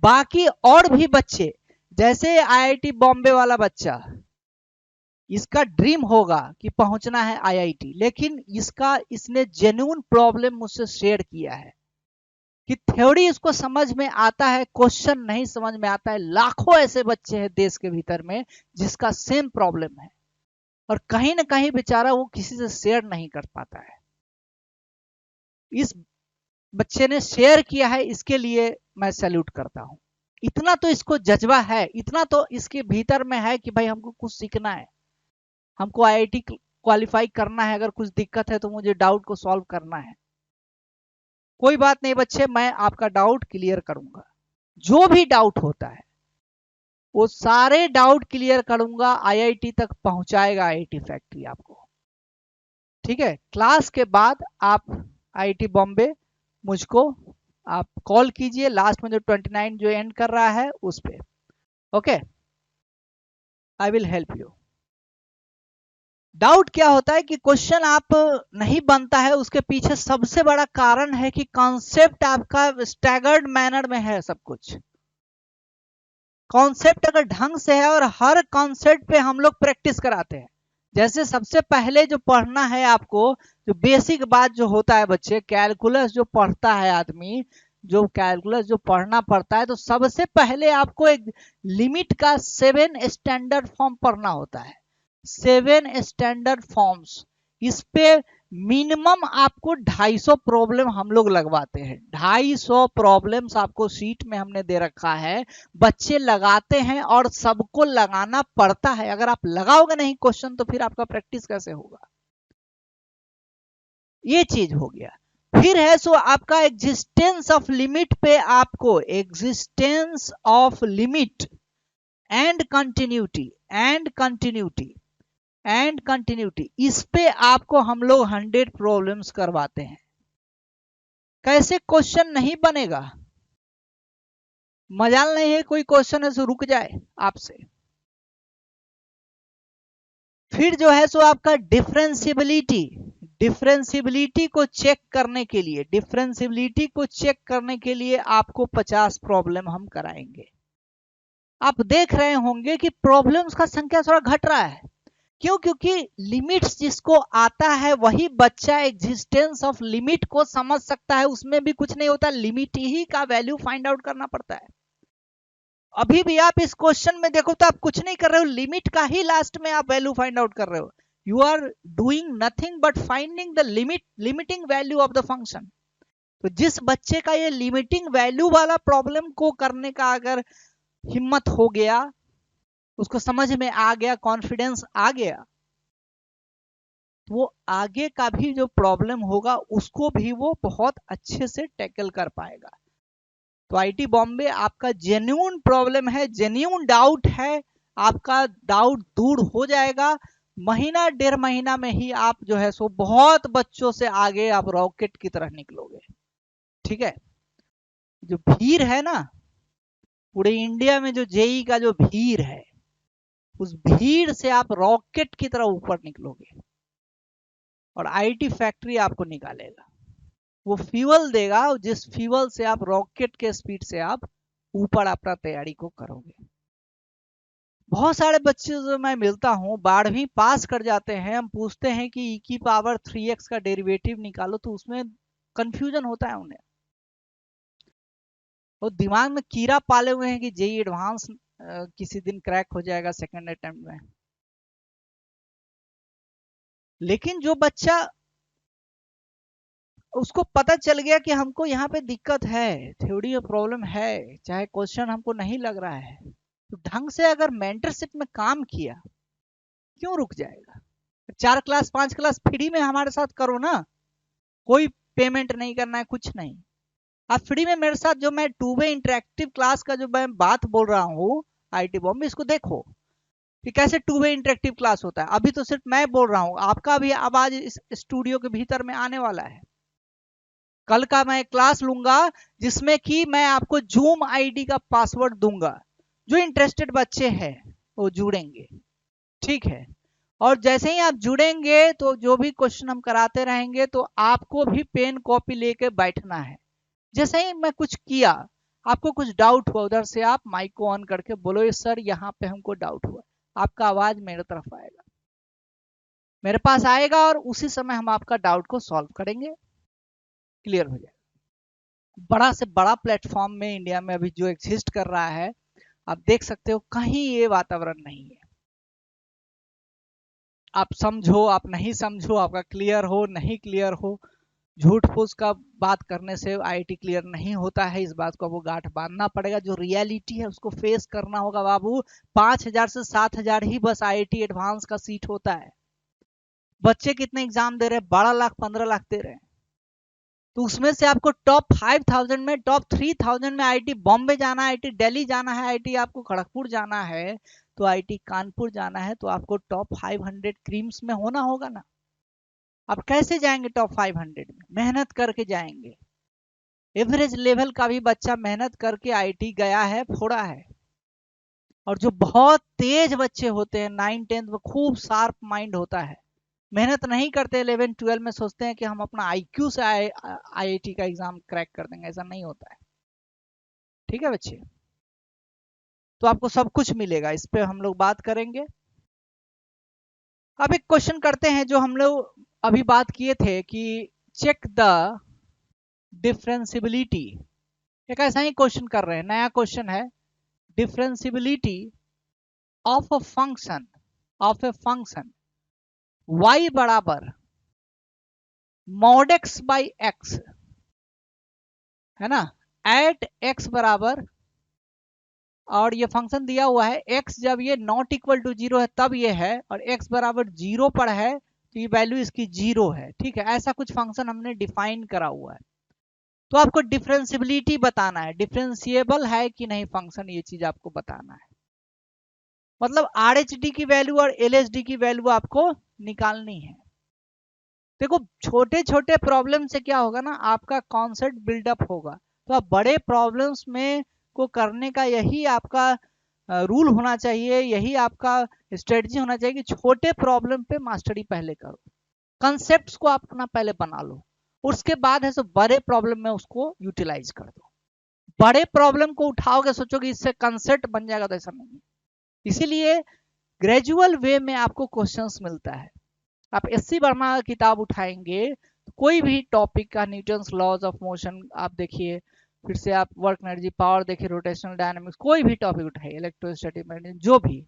बाकी और भी बच्चे, जैसे आईआईटी बॉम्बे वाला बच्चा, इसका ड्रीम होगा कि पहुंचना है आईआईटी, लेकिन इसने जेन्युइन प्रॉब्लम मुझसे शेयर किया है कि थ्योरी इसको समझ में आता है, क्वेश्चन नहीं समझ में आता है। लाखों ऐसे बच्चे हैं देश के भीतर में जिसका सेम प्रॉब्लम है, और कहीं ना कहीं बेचारा वो किसी से शेयर नहीं कर पाता है। इस बच्चे ने शेयर किया है, इसके लिए मैं सैल्यूट करता हूं। इतना तो इसको जज्बा है, इतना तो इसके भीतर में है कि भाई हमको कुछ सीखना है, हमको आईआईटी क्वालिफाई करना है, अगर कुछ दिक्कत है तो मुझे डाउट को सॉल्व करना है। कोई बात नहीं बच्चे, मैं आपका डाउट क्लियर करूंगा। जो भी डाउट होता है वो सारे डाउट क्लियर करूंगा, आईआईटी तक पहुंचाएगा आईआईटी फैक्ट्री आपको। ठीक है, क्लास के बाद आप आईआईटी बॉम्बे मुझको आप कॉल कीजिए, लास्ट में जो 29 जो एंड कर रहा है उस पे। Okay, I will help you. Doubt क्या होता है कि क्वेश्चन आप नहीं बनता है, उसके पीछे सबसे बड़ा कारण है कि कॉन्सेप्ट आपका स्टैगर्ड मैनर में है। सब कुछ कॉन्सेप्ट अगर ढंग से है, और हर कॉन्सेप्ट पे हम लोग प्रैक्टिस कराते हैं। जैसे सबसे पहले जो पढ़ना है आपको, जो बेसिक बात जो होता है बच्चे, कैलकुलस जो पढ़ता है आदमी, जो कैलकुलस जो पढ़ना पड़ता है, तो सबसे पहले आपको एक लिमिट का 7 स्टैंडर्ड फॉर्म पढ़ना होता है। 7 स्टैंडर्ड फॉर्म्स, इस पे मिनिमम आपको 250 प्रॉब्लम हम लोग लगवाते हैं। 250 प्रॉब्लम्स आपको सीट में हमने दे रखा है, बच्चे लगाते हैं और सबको लगाना पड़ता है। अगर आप लगाओगे नहीं क्वेश्चन तो फिर आपका प्रैक्टिस कैसे होगा? ये चीज हो गया। फिर है सो आपका एग्जिस्टेंस ऑफ लिमिट पे, आपको existence of limit and continuity and continuity, इस पे आपको हम लोग 100 प्रॉब्लम्स करवाते हैं। कैसे क्वेश्चन नहीं बनेगा? मजाल नहीं है कोई क्वेश्चन है सो रुक जाए आपसे। फिर जो है सो आपका डिफरेंशियबिलिटी को चेक करने के लिए, आपको 50 प्रॉब्लम हम कराएंगे। आप देख रहे होंगे कि प्रॉब्लम्स का संख्या थोड़ा घट रहा है। क्यों? क्योंकि लिमिट्स जिसको आता है वही बच्चा एग्जिस्टेंस ऑफ लिमिट को समझ सकता है। उसमें भी कुछ नहीं होता, लिमिट ही का वैल्यू फाइंड आउट करना पड़ता है। अभी भी आप इस क्वेश्चन में देखो तो आप कुछ नहीं कर रहे हो, लिमिट का ही लास्ट में आप वैल्यू फाइंड आउट कर रहे हो। You are doing nothing but finding the limiting value of the function. तो जिस बच्चे का ये लिमिटिंग वैल्यू वाला प्रॉब्लम को करने का अगर हिम्मत हो गया, उसको समझ में आ गया, कॉन्फिडेंस आ गया, तो वो आगे का भी जो प्रॉब्लम होगा उसको भी वो बहुत अच्छे से टैकल कर पाएगा। तो आईआईटी बॉम्बे आपका जेन्युइन प्रॉब्लम है, जेन्युइन डाउट है, आपका डाउट दूर हो जाएगा। महीना 1.5 महीना में ही आप जो है सो बहुत बच्चों से आगे आप रॉकेट की तरह निकलोगे। ठीक है, जो भीड़ है ना पूरे इंडिया में, जो जेई का जो भीड़ है, उस भीड़ से आप रॉकेट की तरह ऊपर निकलोगे और आईआईटी फैक्ट्री आपको निकालेगा। वो फ्यूल देगा, जिस फ्यूल से आप रॉकेट के स्पीड से आप ऊपर अपना तैयारी को करोगे। बहुत सारे बच्चे जो मैं मिलता हूँ 12वीं पास कर जाते हैं, हम पूछते हैं कि e की पावर 3x का डेरिवेटिव निकालो, तो उसमें कंफ्यूजन होता है उन्हें। वो दिमाग में कीड़ा पाले हुए हैं कि जेई एडवांस किसी दिन क्रैक हो जाएगा सेकंड अटेम्प्ट में। लेकिन जो बच्चा उसको पता चल गया कि हमको यहाँ पे दिक्कत है, थ्योरी में प्रॉब्लम है, चाहे क्वेश्चन हमको नहीं लग रहा है, तो ढंग से अगर मेंटरशिप में काम किया, क्यों रुक जाएगा? 4 क्लास 5 क्लास फ्री में हमारे साथ करो ना, कोई पेमेंट नहीं करना है, कुछ नहीं। आप फ्री में मेरे साथ जो मैं 2 वे इंटरेक्टिव क्लास का जो मैं बात बोल रहा हूँ आईआईटी बॉम्बे, इसको देखो कि कैसे 2 वे इंटरेक्टिव क्लास होता है। अभी तो सिर्फ मैं बोल रहा हूँ, आपका भी आवाज इस स्टूडियो के भीतर में आने वाला है। कल का मैं क्लास लूंगा जिसमें कि मैं आपको जूम आईडी का पासवर्ड दूंगा। जो इंटरेस्टेड बच्चे हैं वो जुड़ेंगे। ठीक है, और जैसे ही आप जुड़ेंगे तो जो भी क्वेश्चन हम कराते रहेंगे तो आपको भी पेन कॉपी लेके बैठना है। जैसे ही मैं कुछ किया, आपको कुछ डाउट हुआ, उधर से आप माइक को ऑन करके बोलो सर यहाँ पे हमको डाउट हुआ, आपका आवाज मेरे तरफ आएगा, मेरे पास आएगा, और उसी समय हम आपका डाउट को सॉल्व करेंगे, क्लियर हो जाएगा। बड़ा से बड़ा प्लेटफॉर्म में इंडिया में अभी जो एग्जिस्ट कर रहा है, आप देख सकते हो कहीं ये वातावरण नहीं है। आप समझो आप नहीं समझो, आपका क्लियर हो नहीं क्लियर हो, झूठ फूस का बात करने से आईआईटी क्लियर नहीं होता है। इस बात को वो गांठ बांधना पड़ेगा, जो रियलिटी है उसको फेस करना होगा बाबू। 5000 से 7000 ही बस आईआईटी एडवांस का सीट होता है। बच्चे कितने एग्जाम दे रहे हैं, 12 लाख 15 लाख दे रहे हैं। तो उसमें से आपको टॉप 5000 में, टॉप 3000 में आईआईटी बॉम्बे जाना है, आईआईटी दिल्ली जाना है, आईआईटी आपको खड़गपुर जाना है, तो आईआईटी कानपुर जाना है, तो आपको टॉप 500 क्रीम्स में होना होगा ना। आप कैसे जाएंगे टॉप 500 में? मेहनत करके जाएंगे। एवरेज लेवल का भी बच्चा मेहनत करके आईआईटी गया है, फोड़ा है। और जो बहुत तेज बच्चे होते हैं 9 10 में, खूब शार्प माइंड होता है, मेहनत नहीं करते, 11 12 में सोचते हैं कि हम अपना आईक्यू से आईआईटी का एग्जाम क्रैक कर देंगे, ऐसा नहीं होता है। ठीक है बच्चे, तो आपको सब कुछ मिलेगा, इस पे हम लोग बात करेंगे। अब एक क्वेश्चन करते हैं जो हम लोग अभी बात किए थे कि चेक द डिफरेंशियबिलिटी। एक ऐसा ही क्वेश्चन कर रहे हैं, नया क्वेश्चन है, differentiability of a function y बराबर मॉड x बाई एक्स, है ना, एट x बराबर, और ये फंक्शन दिया हुआ है x जब ये नॉट इक्वल टू 0 है तब ये है, और x बराबर 0 पर है तो ये वैल्यू इसकी 0 है। ठीक है, ऐसा कुछ फंक्शन हमने डिफाइन करा हुआ है। तो आपको डिफरेंशियबिलिटी बताना है, डिफरेंशिएबल है कि नहीं फंक्शन, ये चीज आपको बताना है। मतलब RHD की वैल्यू और LHD की वैल्यू आपको निकालनी है। देखो छोटे छोटे प्रॉब्लम से क्या होगा ना, आपका कॉन्सेप्ट बिल्डअप होगा। तो आप बड़े प्रॉब्लम्स में को करने का यही आपका रूल होना चाहिए, यही आपका स्ट्रेटजी होना चाहिए कि छोटे प्रॉब्लम पे मास्टरी पहले करो, कंसेप्ट्स को आप अपना पहले बना लो, उसके बाद है सो बड़े प्रॉब्लम में उसको यूटिलाइज कर दो। बड़े प्रॉब्लम को उठाओगे सोचोगे इससे कंसेप्ट बन जाएगा, तो ऐसा नहीं है। इसीलिए ग्रेजुअल वे में आपको क्वेश्चंस मिलता है। आप एससी वर्मा का किताब उठाएंगे तो कोई भी टॉपिक का, न्यूटन्स लॉज ऑफ मोशन आप देखिए, फिर से आप वर्क एनर्जी पावर देखिए, रोटेशनल डायनामिक्स, कोई भी टॉपिक उठाइए, इलेक्ट्रोस्टैटिक मैग्नेटिज्म, जो भी,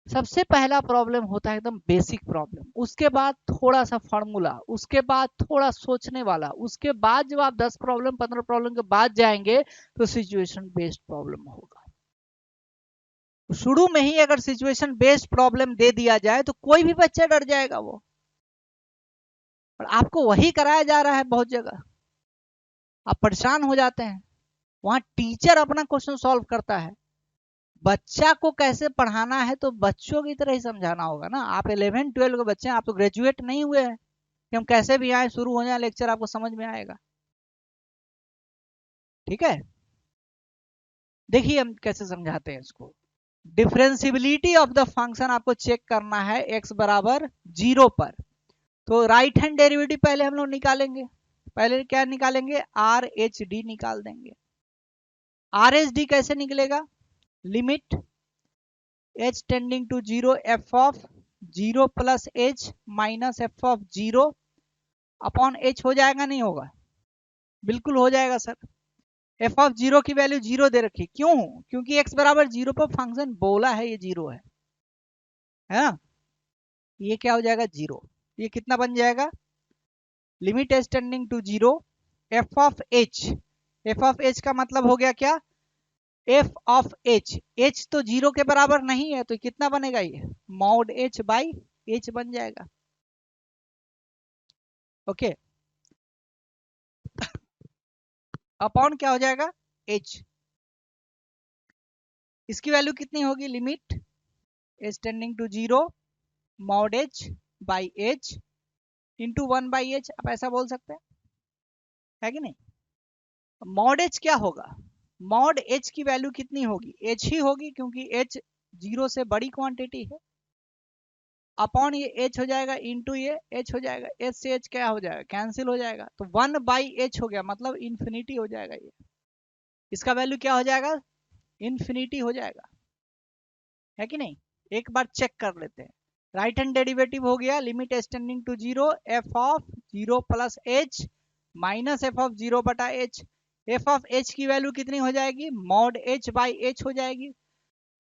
सबसे पहला प्रॉब्लम होता है एकदम बेसिक प्रॉब्लम, उसके बाद थोड़ा सा फॉर्मूला, उसके बाद थोड़ा सोचने वाला, उसके बाद जब आप 10 प्रॉब्लम 15 प्रॉब्लम के बाद जाएंगे तो सिचुएशन बेस्ड प्रॉब्लम होगा। शुरू में ही अगर सिचुएशन बेस्ड प्रॉब्लम दे दिया जाए तो कोई भी बच्चा डर जाएगा वो, और आपको वही कराया जा रहा है बहुत जगह, आप परेशान हो जाते हैं। वहां टीचर अपना क्वेश्चन सॉल्व करता है, बच्चा को कैसे पढ़ाना है तो बच्चों की तरह ही समझाना होगा ना। आप 11 12 के बच्चे हैं, आप तो ग्रेजुएट नहीं हुए हैं कि हम कैसे भी आए शुरू हो जाए लेक्चर आपको समझ में आएगा। ठीक है, देखिए हम कैसे समझाते हैं इसको। डिफरेंशियबिलिटी ऑफ द फंक्शन आपको चेक करना है x बराबर 0 पर, तो राइट हैंड डेरिवेटिव पहले हम लोग निकालेंगे। पहले क्या निकालेंगे, RHD निकाल देंगे। RHD कैसे निकलेगा, limit h tending to 0 f of 0 plus h minus f of 0 upon h, हो जाएगा नहीं होगा, बिल्कुल हो जाएगा सर। f ऑफ 0 की वैल्यू 0 दे रखी, क्यों, क्योंकि x बराबर 0 पर फंक्शन बोला है ये 0 है ना, ये क्या हो जाएगा 0, ये कितना बन जाएगा, limit h tending to 0 f of h, f of h का मतलब हो गया क्या, f ऑफ h, h तो 0 के बराबर नहीं है तो कितना बनेगा, ये मॉड h बाई h बन जाएगा। ओके, अपॉन क्या हो जाएगा h, इसकी वैल्यू कितनी होगी, limit h tending to 0 mod h by h into 1 by h, आप ऐसा बोल सकते हैं, है कि नहीं। मॉड h क्या होगा, मॉड h की वैल्यू कितनी होगी, h ही होगी, क्योंकि h 0 से बड़ी क्वांटिटी है, अपॉन ये h हो जाएगा, इंटू ये h हो जाएगा, h से h क्या हो जाएगा, कैंसिल हो जाएगा, तो 1 बाई h हो गया, मतलब इंफिनिटी हो जाएगा ये, इसका वैल्यू क्या हो जाएगा, इंफिनिटी हो जाएगा, है कि नहीं। एक बार चेक कर लेते हैं, राइट हैंड डेरिवेटिव हो गया, limit h tending to 0 f of 0 plus h minus f of 0 बटा h, f ऑफ h की वैल्यू कितनी हो जाएगी, मॉड h बाई h हो जाएगी,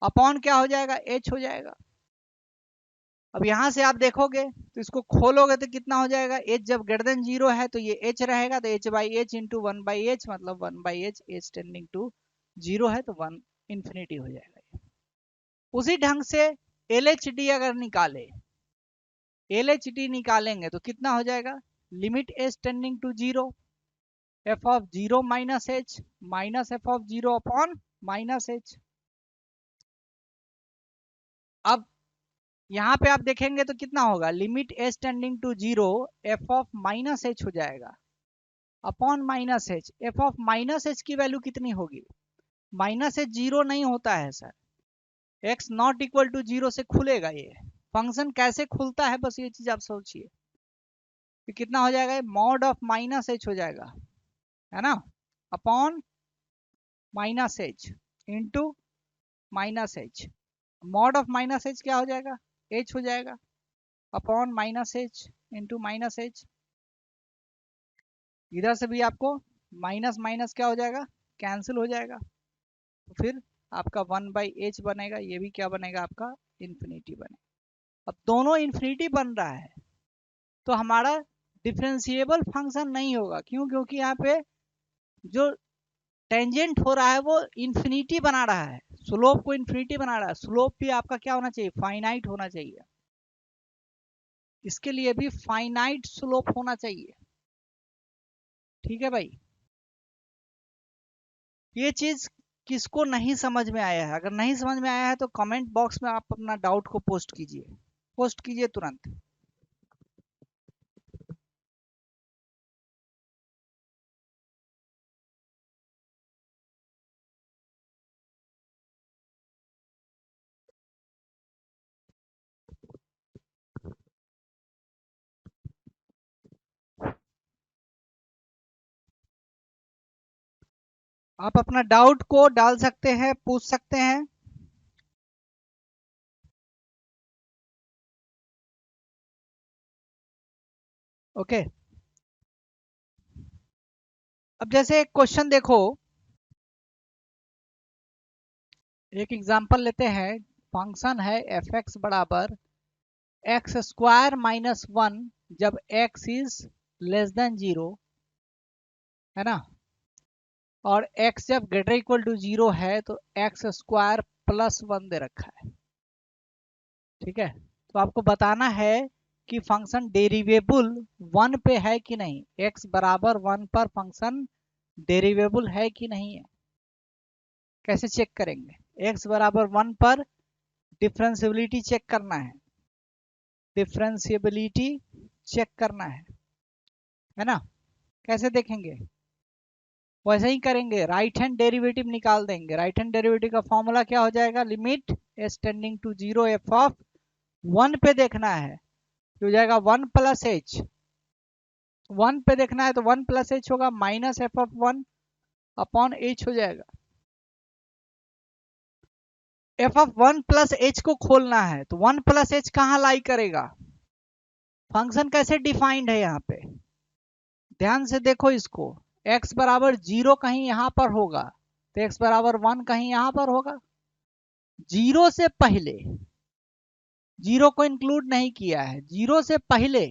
अपॉन क्या हो जाएगा, h हो जाएगा। अब यहां से आप देखोगे तो इसको खोलोगे तो कितना हो जाएगा, h जब ग्रेटर देन 0 है तो ये h रहेगा, तो h by h into 1 by h, मतलब 1 by h, h tending to 0 है तो 1 इंफिनिटी हो जाएगा। उसी ढंग से LHD अगर निकाले, LHT निकालेंगे तो कितना हो जाएगा, limit h tending to 0 f of 0 minus h minus f of 0 upon minus h. अब यहाँ पे आप देखेंगे तो कितना होगा, limit h tending to 0 f of minus h हो जाएगा upon minus h. F of minus h की वैल्यू कितनी होगी, माइनस एच 0 नहीं होता है sir, x not equal to 0 से खुलेगा ये फंक्शन। कैसे खुलता है बस ये चीज आप सोचिए। तो कितना हो जाएगा, मॉड ऑफ माइनस एच हो जाएगा, है ना, upon minus H into minus H. Mod of minus H क्या हो जाएगा, एच हो जाएगा upon minus H into minus H. इधर से भी आपको माइनस माइनस क्या हो जाएगा, कैंसिल हो जाएगा। तो फिर आपका 1/h बनेगा, ये भी क्या बनेगा आपका, इन्फिनिटी बनेगा। अब दोनों इन्फिनिटी बन रहा है तो हमारा डिफरेंशिएबल फंक्शन नहीं होगा। क्यों, क्योंकि यहाँ पे जो टेंजेंट हो रहा है वो इन्फिनिटी बना रहा है, स्लोप को इन्फिनिटी बना रहा है। स्लोप भी आपका क्या होना चाहिए, फाइनाइट होना चाहिए। इसके लिए भी फाइनाइट स्लोप होना चाहिए। ठीक है भाई, ये चीज किसको नहीं समझ में आया है, अगर नहीं समझ में आया है तो कमेंट बॉक्स में आप अपना डाउट को पोस्ट कीजिए तुरंत। आप अपना डाउट को डाल सकते हैं, पूछ सकते हैं। ओके, अब जैसे एक क्वेश्चन देखो, एक एग्जांपल लेते हैं। फंक्शन है एफ एक्स बराबर एक्स स्क्वायर माइनस 1 जब x इज लेस देन 0, है ना, और x जब ग्रेटर इक्वल टू 0 है तो एक्स स्क्वायर प्लस 1 दे रखा है। ठीक है, तो आपको बताना है कि फंक्शन डेरिवेबल 1 पे है कि नहीं, x बराबर 1 पर फंक्शन डेरिवेबल है कि नहीं है। कैसे चेक करेंगे, x बराबर 1 पर डिफरेंशियबिलिटी चेक करना है, डिफरेंशियबिलिटी चेक करना है ना। कैसे देखेंगे, वैसे ही करेंगे, राइट हैंड डेरिवेटिव निकाल देंगे। राइट हैंड डेरिवेटिव का फॉर्मूला क्या हो जाएगा, limit h tending to 0 f of 1 पे देखना है, हो जाएगा 1 प्लस एच। 1 पे देखना है तो 1 प्लस एच होगा minus f of 1 upon H हो जाएगा। एफ ऑफ 1 प्लस एच को खोलना है तो 1 प्लस एच कहाँ लाई करेगा, फंक्शन कैसे डिफाइंड है यहाँ पे, ध्यान से देखो इसको। x बराबर 0 कहीं यहां पर होगा तो x बराबर 1 कहीं यहां पर होगा। 0 से पहले, 0 को इंक्लूड नहीं किया है, 0 से पहले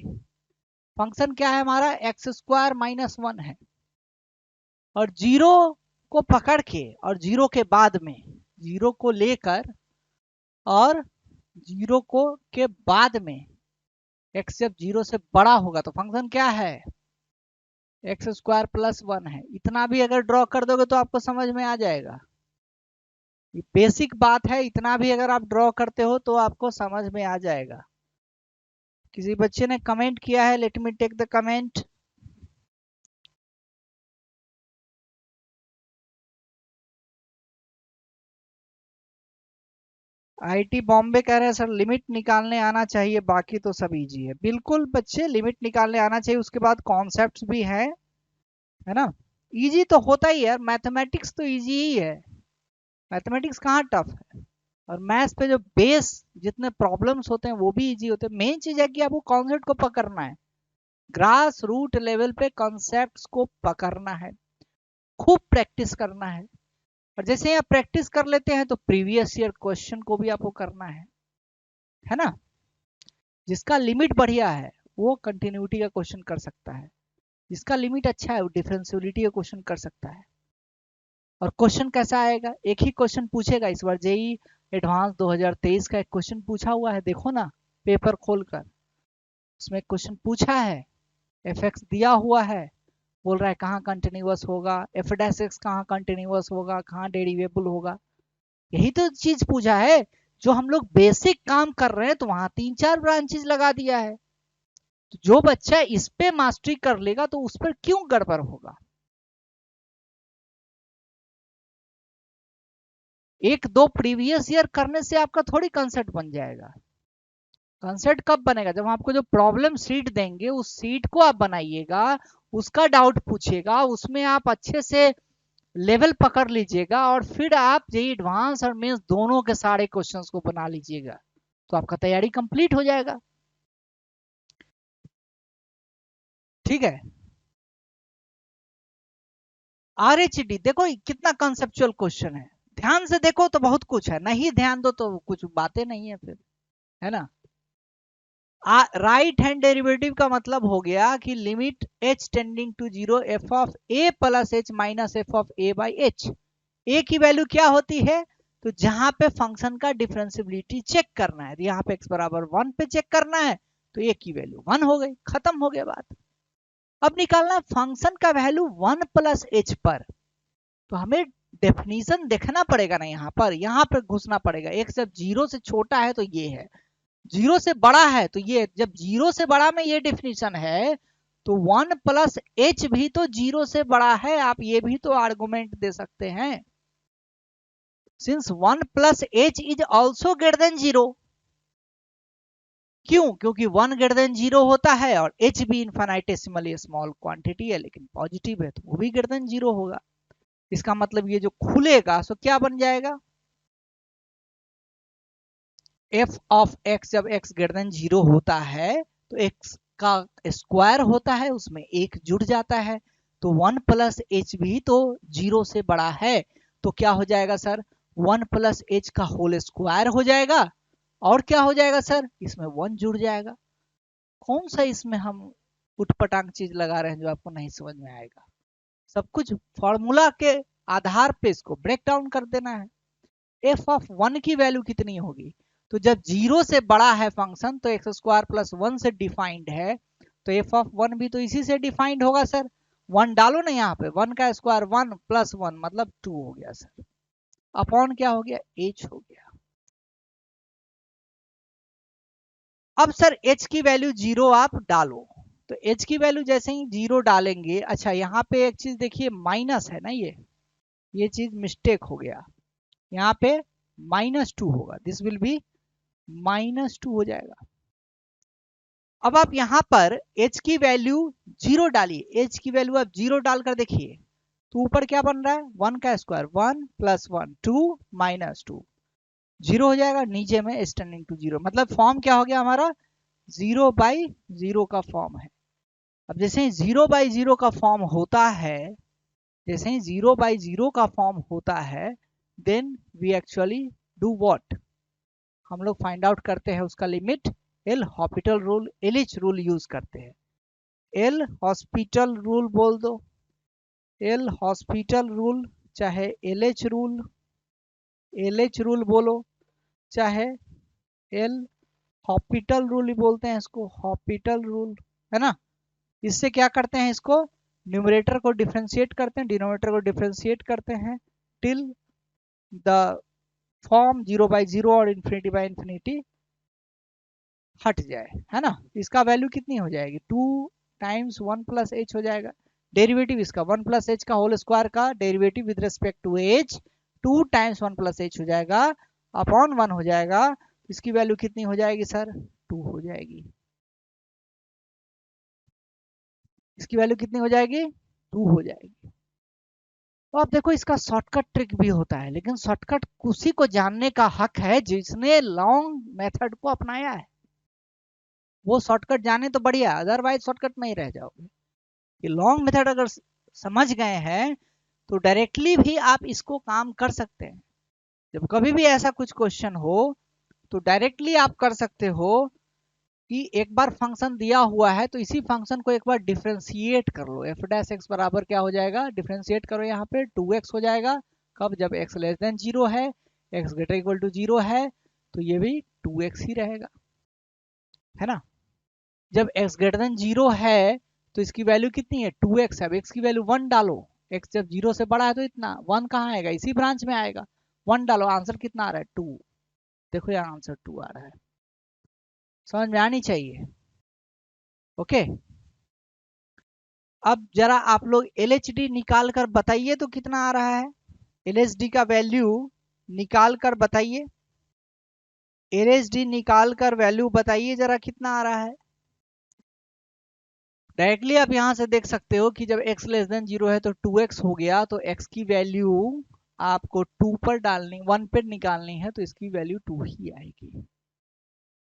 फंक्शन क्या है हमारा, एक्स स्क्वायर माइनस 1 है। और 0 को पकड़ के और 0 के बाद में, 0 को लेकर और 0 को के बाद में x जब 0 से बड़ा होगा तो फंक्शन क्या है, एक्स स्क्वायर प्लस 1 है। इतना भी अगर ड्रॉ कर दोगे तो आपको समझ में आ जाएगा, ये बेसिक बात है। इतना भी अगर आप ड्रॉ करते हो तो आपको समझ में आ जाएगा। किसी बच्चे ने कमेंट किया है, let me take the comment. IT Bombay कह रहे हैं सर लिमिट निकालने आना चाहिए, बाकी तो सब इजी है। बिल्कुल बच्चे, लिमिट निकालने आना चाहिए, उसके बाद कॉन्सेप्ट्स भी हैं, है ना। इजी तो होता ही है, मैथमेटिक्स तो इजी ही है, मैथमेटिक्स कहाँ टफ है। और मैथ्स पे जो बेस जितने प्रॉब्लम्स होते हैं वो भी इजी होते हैं। मेन चीज है कि आपको कॉन्सेप्ट को पकड़ना है, ग्रास रूट लेवल पे कॉन्सेप्ट्स को पकड़ना है, खूब प्रैक्टिस करना है। और जैसे आप प्रैक्टिस कर लेते हैं तो प्रीवियस ईयर क्वेश्चन को भी आपको करना है ना। जिसका लिमिट बढ़िया है वो कंटिन्यूटी का क्वेश्चन कर सकता है, जिसका लिमिट अच्छा है वो डिफरेंशियबिलिटी का क्वेश्चन कर सकता है। और क्वेश्चन कैसा आएगा, एक ही क्वेश्चन पूछेगा। इस बार जेई एडवांस 2023 का एक क्वेश्चन पूछा हुआ है, देखो ना पेपर खोलकर। उसमें क्वेश्चन पूछा है, एफ एक्स दिया हुआ है, बोल रहा है कहाँ कंटिन्यूअस होगा, एफ डैश एक्स कहाँ कंटिन्यूअस होगा, कहाँ डेरिवेबल होगा, यही तो चीज पूछा है। जो हम लोग बेसिक काम कर रहे हैं तो वहां 3-4 ब्रांचेज लगा दिया है। तो जो बच्चा इस पे मास्टरी कर लेगा तो उस पर क्यों गड़बड़ होगा। एक दो प्रीवियस ईयर करने से आपका थोड़ी कंसेप्ट बन जाएगा। कंसेप्ट कब बनेगा, जब आपको जो प्रॉब्लम सीट देंगे उस सीट को आप बनाइएगा, उसका डाउट पूछेगा, उसमें आप अच्छे से लेवल पकड़ लीजिएगा और फिर आप जेईई एडवांस और मेंस दोनों के सारे क्वेश्चंस को बना लीजिएगा, तो आपका तैयारी कंप्लीट हो जाएगा। ठीक है। आरएचडी देखो कितना कंसेप्चुअल क्वेश्चन है, ध्यान से देखो तो बहुत कुछ है, नहीं ध्यान दो तो कुछ बातें नहीं है फिर, है ना। राइट हैंड डेरिवेटिव का मतलब हो गया कि limit h tending to 0 f of a plus h minus f of a by h। a की वैल्यू क्या होती है, तो जहां पे फंक्शन का डिफरेंशियबिलिटी चेक करना है, यहाँ पे x बराबर 1 पे चेक करना है, तो a की वैल्यू 1 हो गई, खत्म हो गया बात। अब निकालना है फंक्शन का वैल्यू 1 प्लस h पर, तो हमें डेफिनेशन देखना पड़ेगा ना, यहाँ पर घुसना पड़ेगा। x जब 0 से छोटा है तो ये है, 0 से बड़ा है तो ये, जब 0 से बड़ा में ये डेफिनेशन है तो 1 प्लस h भी तो 0 से बड़ा है, आप ये भी तो आर्गुमेंट दे सकते हैं। Since 1 plus h is also greater than 0, क्यों, क्योंकि 1 ग्रेटर देन 0 होता है और h भी इनफाइनाइटेसिमली स्मॉल क्वांटिटी है, लेकिन पॉजिटिव है तो वो भी ग्रेटर देन 0 होगा। इसका मतलब ये जो खुलेगा सो क्या बन जाएगा, f ऑफ x जब x ग्रेटर देन 0 होता है तो x का स्क्वायर होता है, उसमें एक जुड़ जाता है, तो 1 प्लस एच भी तो 0 से बड़ा है, तो क्या हो जाएगा सर, 1 प्लस एच का होल स्क्वायर हो जाएगा, और क्या हो जाएगा सर, इसमें 1 जुड़ जाएगा। कौन सा इसमें हम उटपटांग चीज लगा रहे हैं जो आपको नहीं समझ में आएगा। सब कुछ फॉर्मूला के आधार पे इसको ब्रेक डाउन कर देना है। एफ ऑफ 1 की वैल्यू कितनी होगी, तो जब 0 से बड़ा है फंक्शन तो एक्स स्क्वायर प्लस 1 से डिफाइंड है, तो एफ ऑफ 1 भी तो इसी से डिफाइंड होगा सर। 1 डालो ना यहाँ पे, 1 का स्क्वायर 1 प्लस 1 मतलब 2 हो गया सर, अपॉन क्या हो गया, h हो गया। अब सर h की वैल्यू 0 आप डालो, तो h की वैल्यू जैसे ही 0 डालेंगे, अच्छा यहाँ पे एक चीज देखिए माइनस है ना, ये चीज मिस्टेक हो गया, यहाँ पे -2 होगा, दिस विल बी -2 हो जाएगा। अब आप यहां पर h की वैल्यू 0 डालिए, h की वैल्यू आप 0 डालकर देखिए, तो ऊपर क्या बन रहा है, 1 का स्क्वायर 1 प्लस 1 2 माइनस 2, 0 हो जाएगा, नीचे में h टेंडिंग टू 0, मतलब फॉर्म क्या हो गया हमारा, 0/0 का फॉर्म है। अब जैसे ही 0/0 का फॉर्म होता है, जैसे ही 0/0 का फॉर्म होता है, then we actually do what, हम लोग फाइंड आउट करते हैं उसका limit, L'Hospital rule, LH rule use करते हैं। एल हॉस्पिटल रूल बोल दो, एल हॉस्पिटल रूल, चाहे एलएच रूल, एलएच रूल बोलो, चाहे एल हॉस्पिटल रूल ही बोलते हैं इसको, हॉस्पिटल रूल, है ना। इससे क्या करते हैं, इसको न्यूमरेटर को डिफरेंशिएट करते हैं, डिनोमिनेटर को डिफरेंशिएट करते हैं, टिल द फॉर्म 0/0 और ∞/∞ हट जाए, है ना। इसका वैल्यू कितनी हो जाएगी, 2 टाइम्स 1 प्लस एच हो जाएगा, डेरिवेटिव इसका 1 प्लस एच का होल स्क्वायर का derivative with respect to h, 2 times 1 plus h हो जाएगा, अपॉन 1 हो जाएगा, इसकी वैल्यू कितनी हो जाएगी सर, 2 हो जाएगी। इसकी वैल्यू कितनी हो जाएगी, 2 हो जाएगी। तो आप देखो इसका शॉर्टकट ट्रिक भी होता है, लेकिन शॉर्टकट उसी को जानने का हक है जिसने लॉन्ग मेथड को अपनाया है, वो शॉर्टकट जाने तो बढ़िया, अदरवाइज शॉर्टकट में ही रह जाओगे। ये लॉन्ग मेथड अगर समझ गए हैं तो डायरेक्टली भी आप इसको काम कर सकते हैं। जब कभी भी ऐसा कुछ क्वेश्चन हो तो डायरेक्टली आप कर सकते हो कि एक बार फंक्शन दिया हुआ है तो इसी फंक्शन को एक बार डिफरेंशिएट कर लो, एफ डैश एक्स बराबर क्या हो जाएगा, डिफरेंशिएट करो यहाँ पे 2x हो जाएगा, कब, जब x लेस देन 0 है, x ग्रेटर इक्वल टू 0 है, तो ये भी 2x ही रहेगा, है ना। जब x ग्रेटर देन 0 है तो इसकी वैल्यू कितनी है 2x है। अब x की वैल्यू 1 डालो, x जब 0 से बड़ा है तो इतना 1 कहाँ आएगा, इसी ब्रांच में आएगा। 1 डालो, आंसर कितना आ रहा है 2। देखो यहाँ आंसर 2 आ रहा है, समझ में आनी चाहिए। ओके, अब जरा आप लोग LHD निकाल कर बताइए तो कितना आ रहा है। LHD का वैल्यू निकाल कर बताइए, LHD निकाल कर वैल्यू बताइए जरा कितना आ रहा है। डायरेक्टली आप यहां से देख सकते हो कि जब x लेस देन 0 है तो 2x हो गया, तो x की वैल्यू आपको 2 पर डालनी, 1 पर निकालनी है, तो इसकी वैल्यू 2 ही आएगी।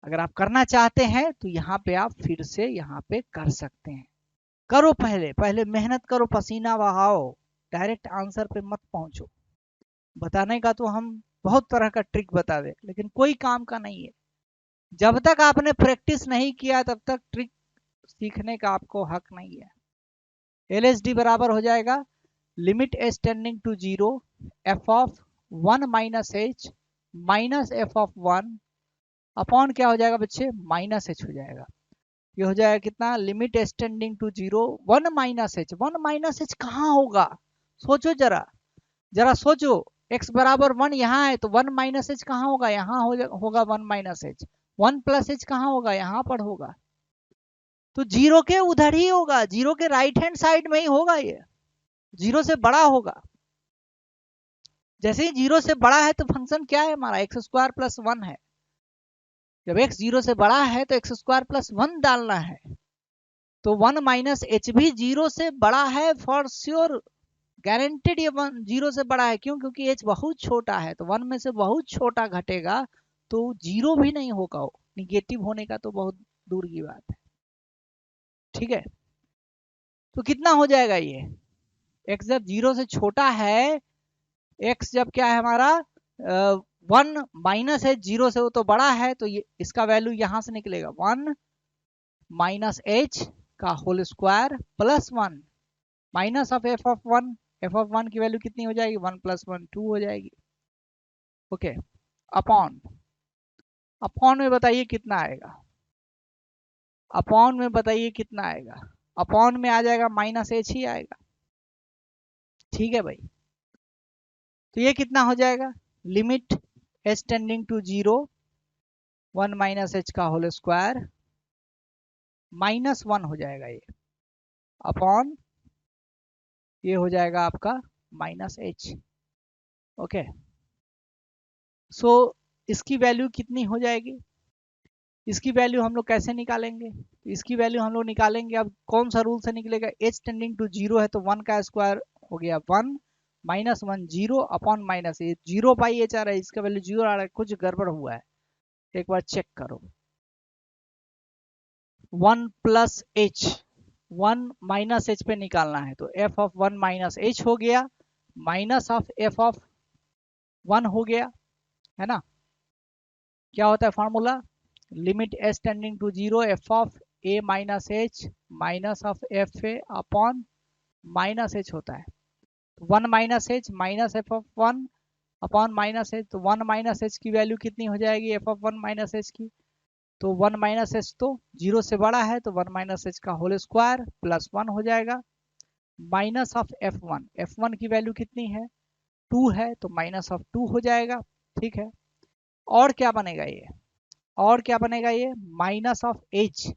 अगर आप करना चाहते हैं तो यहाँ पे आप फिर से यहाँ पे कर सकते हैं। करो, पहले पहले मेहनत करो, पसीना बहाओ, डायरेक्ट आंसर पे मत पहुंचो। बताने का तो हम बहुत तरह का ट्रिक बता दे, लेकिन कोई काम का नहीं है। जब तक आपने प्रैक्टिस नहीं किया तब तक ट्रिक सीखने का आपको हक नहीं है। LHD बराबर हो जाएगा limit h tending to 0 f of 1 minus h minus f of 1 upon क्या हो जाएगा बच्चे, माइनस एच हो जाएगा। ये हो जाएगा कितना, limit h tending to 0 1 minus h. 1 minus h कहाँ होगा, सोचो जरा, जरा सोचो। x बराबर 1 यहाँ है तो 1 माइनस एच कहाँ होगा, यहाँ होगा 1 माइनस एच। 1 प्लस एच कहाँ होगा, यहाँ पर होगा। तो 0 के उधर ही होगा, 0 के राइट हैंड साइड में ही होगा, ये 0 से बड़ा होगा। जैसे ही 0 से बड़ा है तो फंक्शन क्या है हमारा, एक्स स्क्वायर प्लस 1 है। जब x 0 से बड़ा है तो एक्स स्क्वायर प्लस 1 डालना है। तो 1 माइनस एच भी 0 से बड़ा है फॉर श्योर, गारंटेड। ये 0 से बड़ा है, क्यों, क्योंकि h बहुत छोटा है, तो 1 में से बहुत छोटा घटेगा तो 0 भी नहीं होगा, निगेटिव होने का तो बहुत दूर की बात है। ठीक है, तो कितना हो जाएगा ये, x जब 0 से छोटा है, x जब क्या है हमारा 1 माइनस एच 0 से वो तो बड़ा है, तो ये इसका वैल्यू यहां से निकलेगा 1 माइनस एच का whole square plus 1 minus of f of 1। F of 1 की वैल्यू कितनी हो जाएगी, 1 प्लस 1 2 हो जाएगी। ओके, अपॉन, अपॉन में बताइए कितना आएगा, अपॉन में बताइए कितना आएगा, अपॉन में आ जाएगा माइनस एच ही आएगा। ठीक है भाई, तो ये कितना हो जाएगा, limit h tending to 0 1 minus h का होल स्क्वायर माइनस 1 हो जाएगा ये, अपॉन ये हो जाएगा आपका माइनस एच। ओके, सो इसकी वैल्यू कितनी हो जाएगी, इसकी वैल्यू हम लोग कैसे निकालेंगे, इसकी वैल्यू हम लोग निकालेंगे, अब कौन सा रूल से निकलेगा, एच टेंडिंग टू 0 है तो 1 का स्क्वायर हो गया 1 माइनस 1 0 अपॉन माइनस ये 0 बाई एच आ रहा है, इसका वैल्यू 0 आ रहा है, कुछ गड़बड़ हुआ है, एक बार चेक करो। 1 प्लस एच, 1 माइनस एच पे निकालना है, तो एफ ऑफ 1 माइनस एच हो गया माइनस ऑफ एफ ऑफ 1 हो गया, है ना। क्या होता है formula, limit h tending to 0 f of a minus h minus of f a upon minus h होता है। 1 minus h minus f of 1 upon minus h, तो 1 माइनस एच की वैल्यू कितनी हो जाएगी, एफ ऑफ 1 माइनस एच की, तो 1 minus h तो 0 से बड़ा है, तो 1 माइनस एच का होल स्क्वायर प्लस 1 हो जाएगा माइनस ऑफ f1, f1 की वैल्यू कितनी है 2 है, तो माइनस ऑफ 2 हो जाएगा। ठीक है, और क्या बनेगा ये, और क्या बनेगा ये माइनस ऑफ h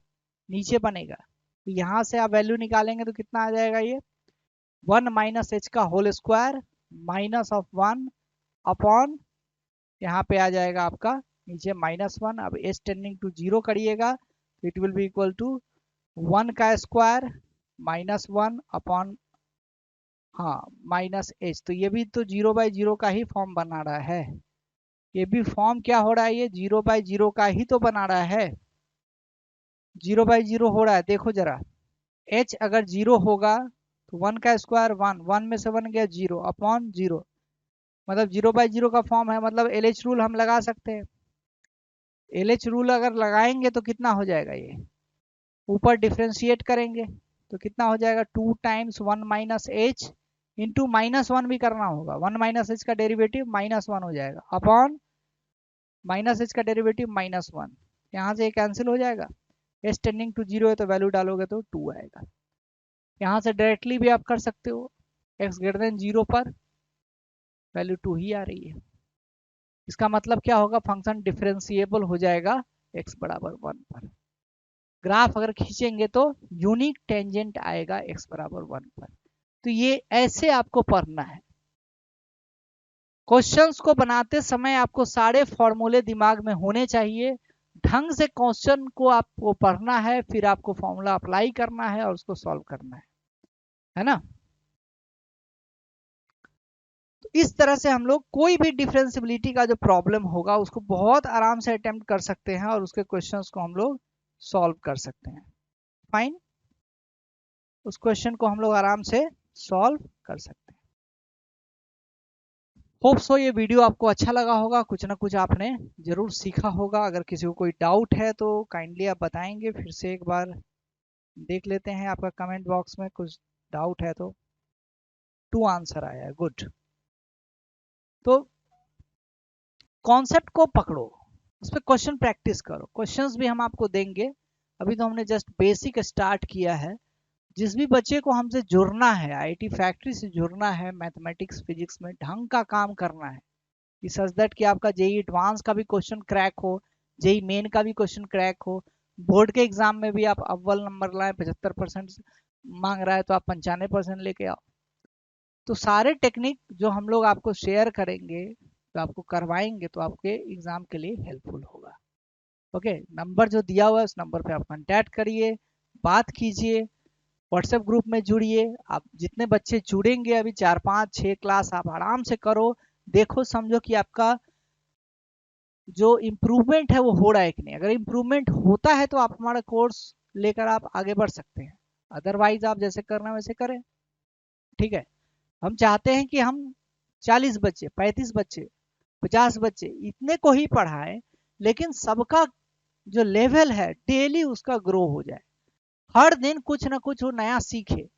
नीचे बनेगा, तो यहाँ से आप वैल्यू निकालेंगे तो कितना आ जाएगा ये 1 माइनस एच का whole square minus of 1 upon यहाँ पे आ जाएगा आपका नीचे माइनस 1। अब एच टेंडिंग टू 0 करिएगा तो it will be equal to 1 का स्क्वायर माइनस 1 अपॉन हाँ माइनस एच, तो ये भी तो 0 बाई 0 का ही फॉर्म बना रहा है, ये भी फॉर्म क्या हो रहा है, ये 0 बाई 0 का ही तो बना रहा है, 0 बाई 0 हो रहा है। देखो जरा, h अगर 0 होगा तो 1 का स्क्वायर 1, 1 में से 1 गया 0 अपॉन 0, मतलब 0 बाई 0 का फॉर्म है, मतलब LH रूल हम लगा सकते हैं। LH रूल अगर लगाएंगे तो कितना हो जाएगा, ये ऊपर डिफ्रेंशिएट करेंगे तो कितना हो जाएगा 2 times 1 minus H into minus 1 भी करना होगा, 1 माइनस एच का डेरिवेटिव माइनस 1 हो जाएगा अपॉन माइनस एच का डेरिवेटिव माइनस 1, यहाँ से ये कैंसिल हो जाएगा, एस टेंडिंग टू 0 है तो वैल्यू डालोगे तो 2 आएगा। यहाँ से डायरेक्टली भी आप कर सकते हो, x ग्रेटर देन 0 पर वैल्यू 2 ही आ रही है। इसका मतलब क्या होगा, फंक्शन डिफरेंशिएबल हो जाएगा x बराबर 1 पर। ग्राफ अगर खींचेंगे तो यूनिक टेंजेंट आएगा x बराबर 1 पर। तो ये ऐसे आपको पढ़ना है। क्वेश्चंस को बनाते समय आपको सारे फॉर्मूले दिमाग में होने चाहिए, ढंग से क्वेश्चन को आपको पढ़ना है, फिर आपको फॉर्मूला अप्लाई करना है और उसको सॉल्व करना है ना। तो इस तरह से हम लोग कोई भी डिफरेंशियबिलिटी का जो प्रॉब्लम होगा उसको बहुत आराम से अटेम्प्ट कर सकते हैं और उसके क्वेश्चंस को हम लोग सॉल्व कर सकते हैं। फाइन, उस क्वेश्चन को हम लोग आराम से सॉल्व कर सकते हैं। होप सो ये वीडियो आपको अच्छा लगा होगा, कुछ ना कुछ आपने जरूर सीखा होगा। अगर किसी को कोई डाउट है तो काइंडली आप बताएंगे, फिर से एक बार देख लेते हैं आपका कमेंट बॉक्स में कुछ डाउट है तो। 2 आंसर आया है, गुड। तो कॉन्सेप्ट को पकड़ो, उस पर क्वेश्चन प्रैक्टिस करो, क्वेश्चंस भी हम आपको देंगे। अभी तो हमने जस्ट बेसिक स्टार्ट किया है। जिस भी बच्चे को हमसे जुड़ना है, आईटी फैक्ट्री से जुड़ना है, मैथमेटिक्स फिजिक्स में ढंग का काम करना है, कि सच दैट कि आपका जेई एडवांस का भी क्वेश्चन क्रैक हो, जेई मेन का भी क्वेश्चन क्रैक हो, बोर्ड के एग्जाम में भी आप अव्वल नंबर लाए, 75% मांग रहा है तो आप 95% लेके आओ। तो सारे टेक्निक जो हम लोग आपको शेयर करेंगे, तो आपको करवाएंगे, तो आपके एग्जाम के लिए हेल्पफुल होगा। ओके, नंबर जो दिया हुआ है उस नंबर पे आप कांटेक्ट करिए, बात कीजिए, व्हाट्सएप ग्रुप में जुड़िए। आप जितने बच्चे जुड़ेंगे, अभी 4 5 6 क्लास आप आराम से करो, देखो समझो कि आपका जो इम्प्रूवमेंट है वो हो रहा है कि नहीं। अगर इम्प्रूवमेंट होता है तो आप हमारा कोर्स लेकर आप आगे बढ़ सकते हैं, अदरवाइज आप जैसे करना वैसे करें। ठीक है, हम चाहते हैं कि हम 40 बच्चे, 35 बच्चे, 50 बच्चे इतने को ही पढ़ाएं, लेकिन सबका जो लेवल है डेली उसका ग्रो हो जाए, हर दिन कुछ ना कुछ वो नया सीखे।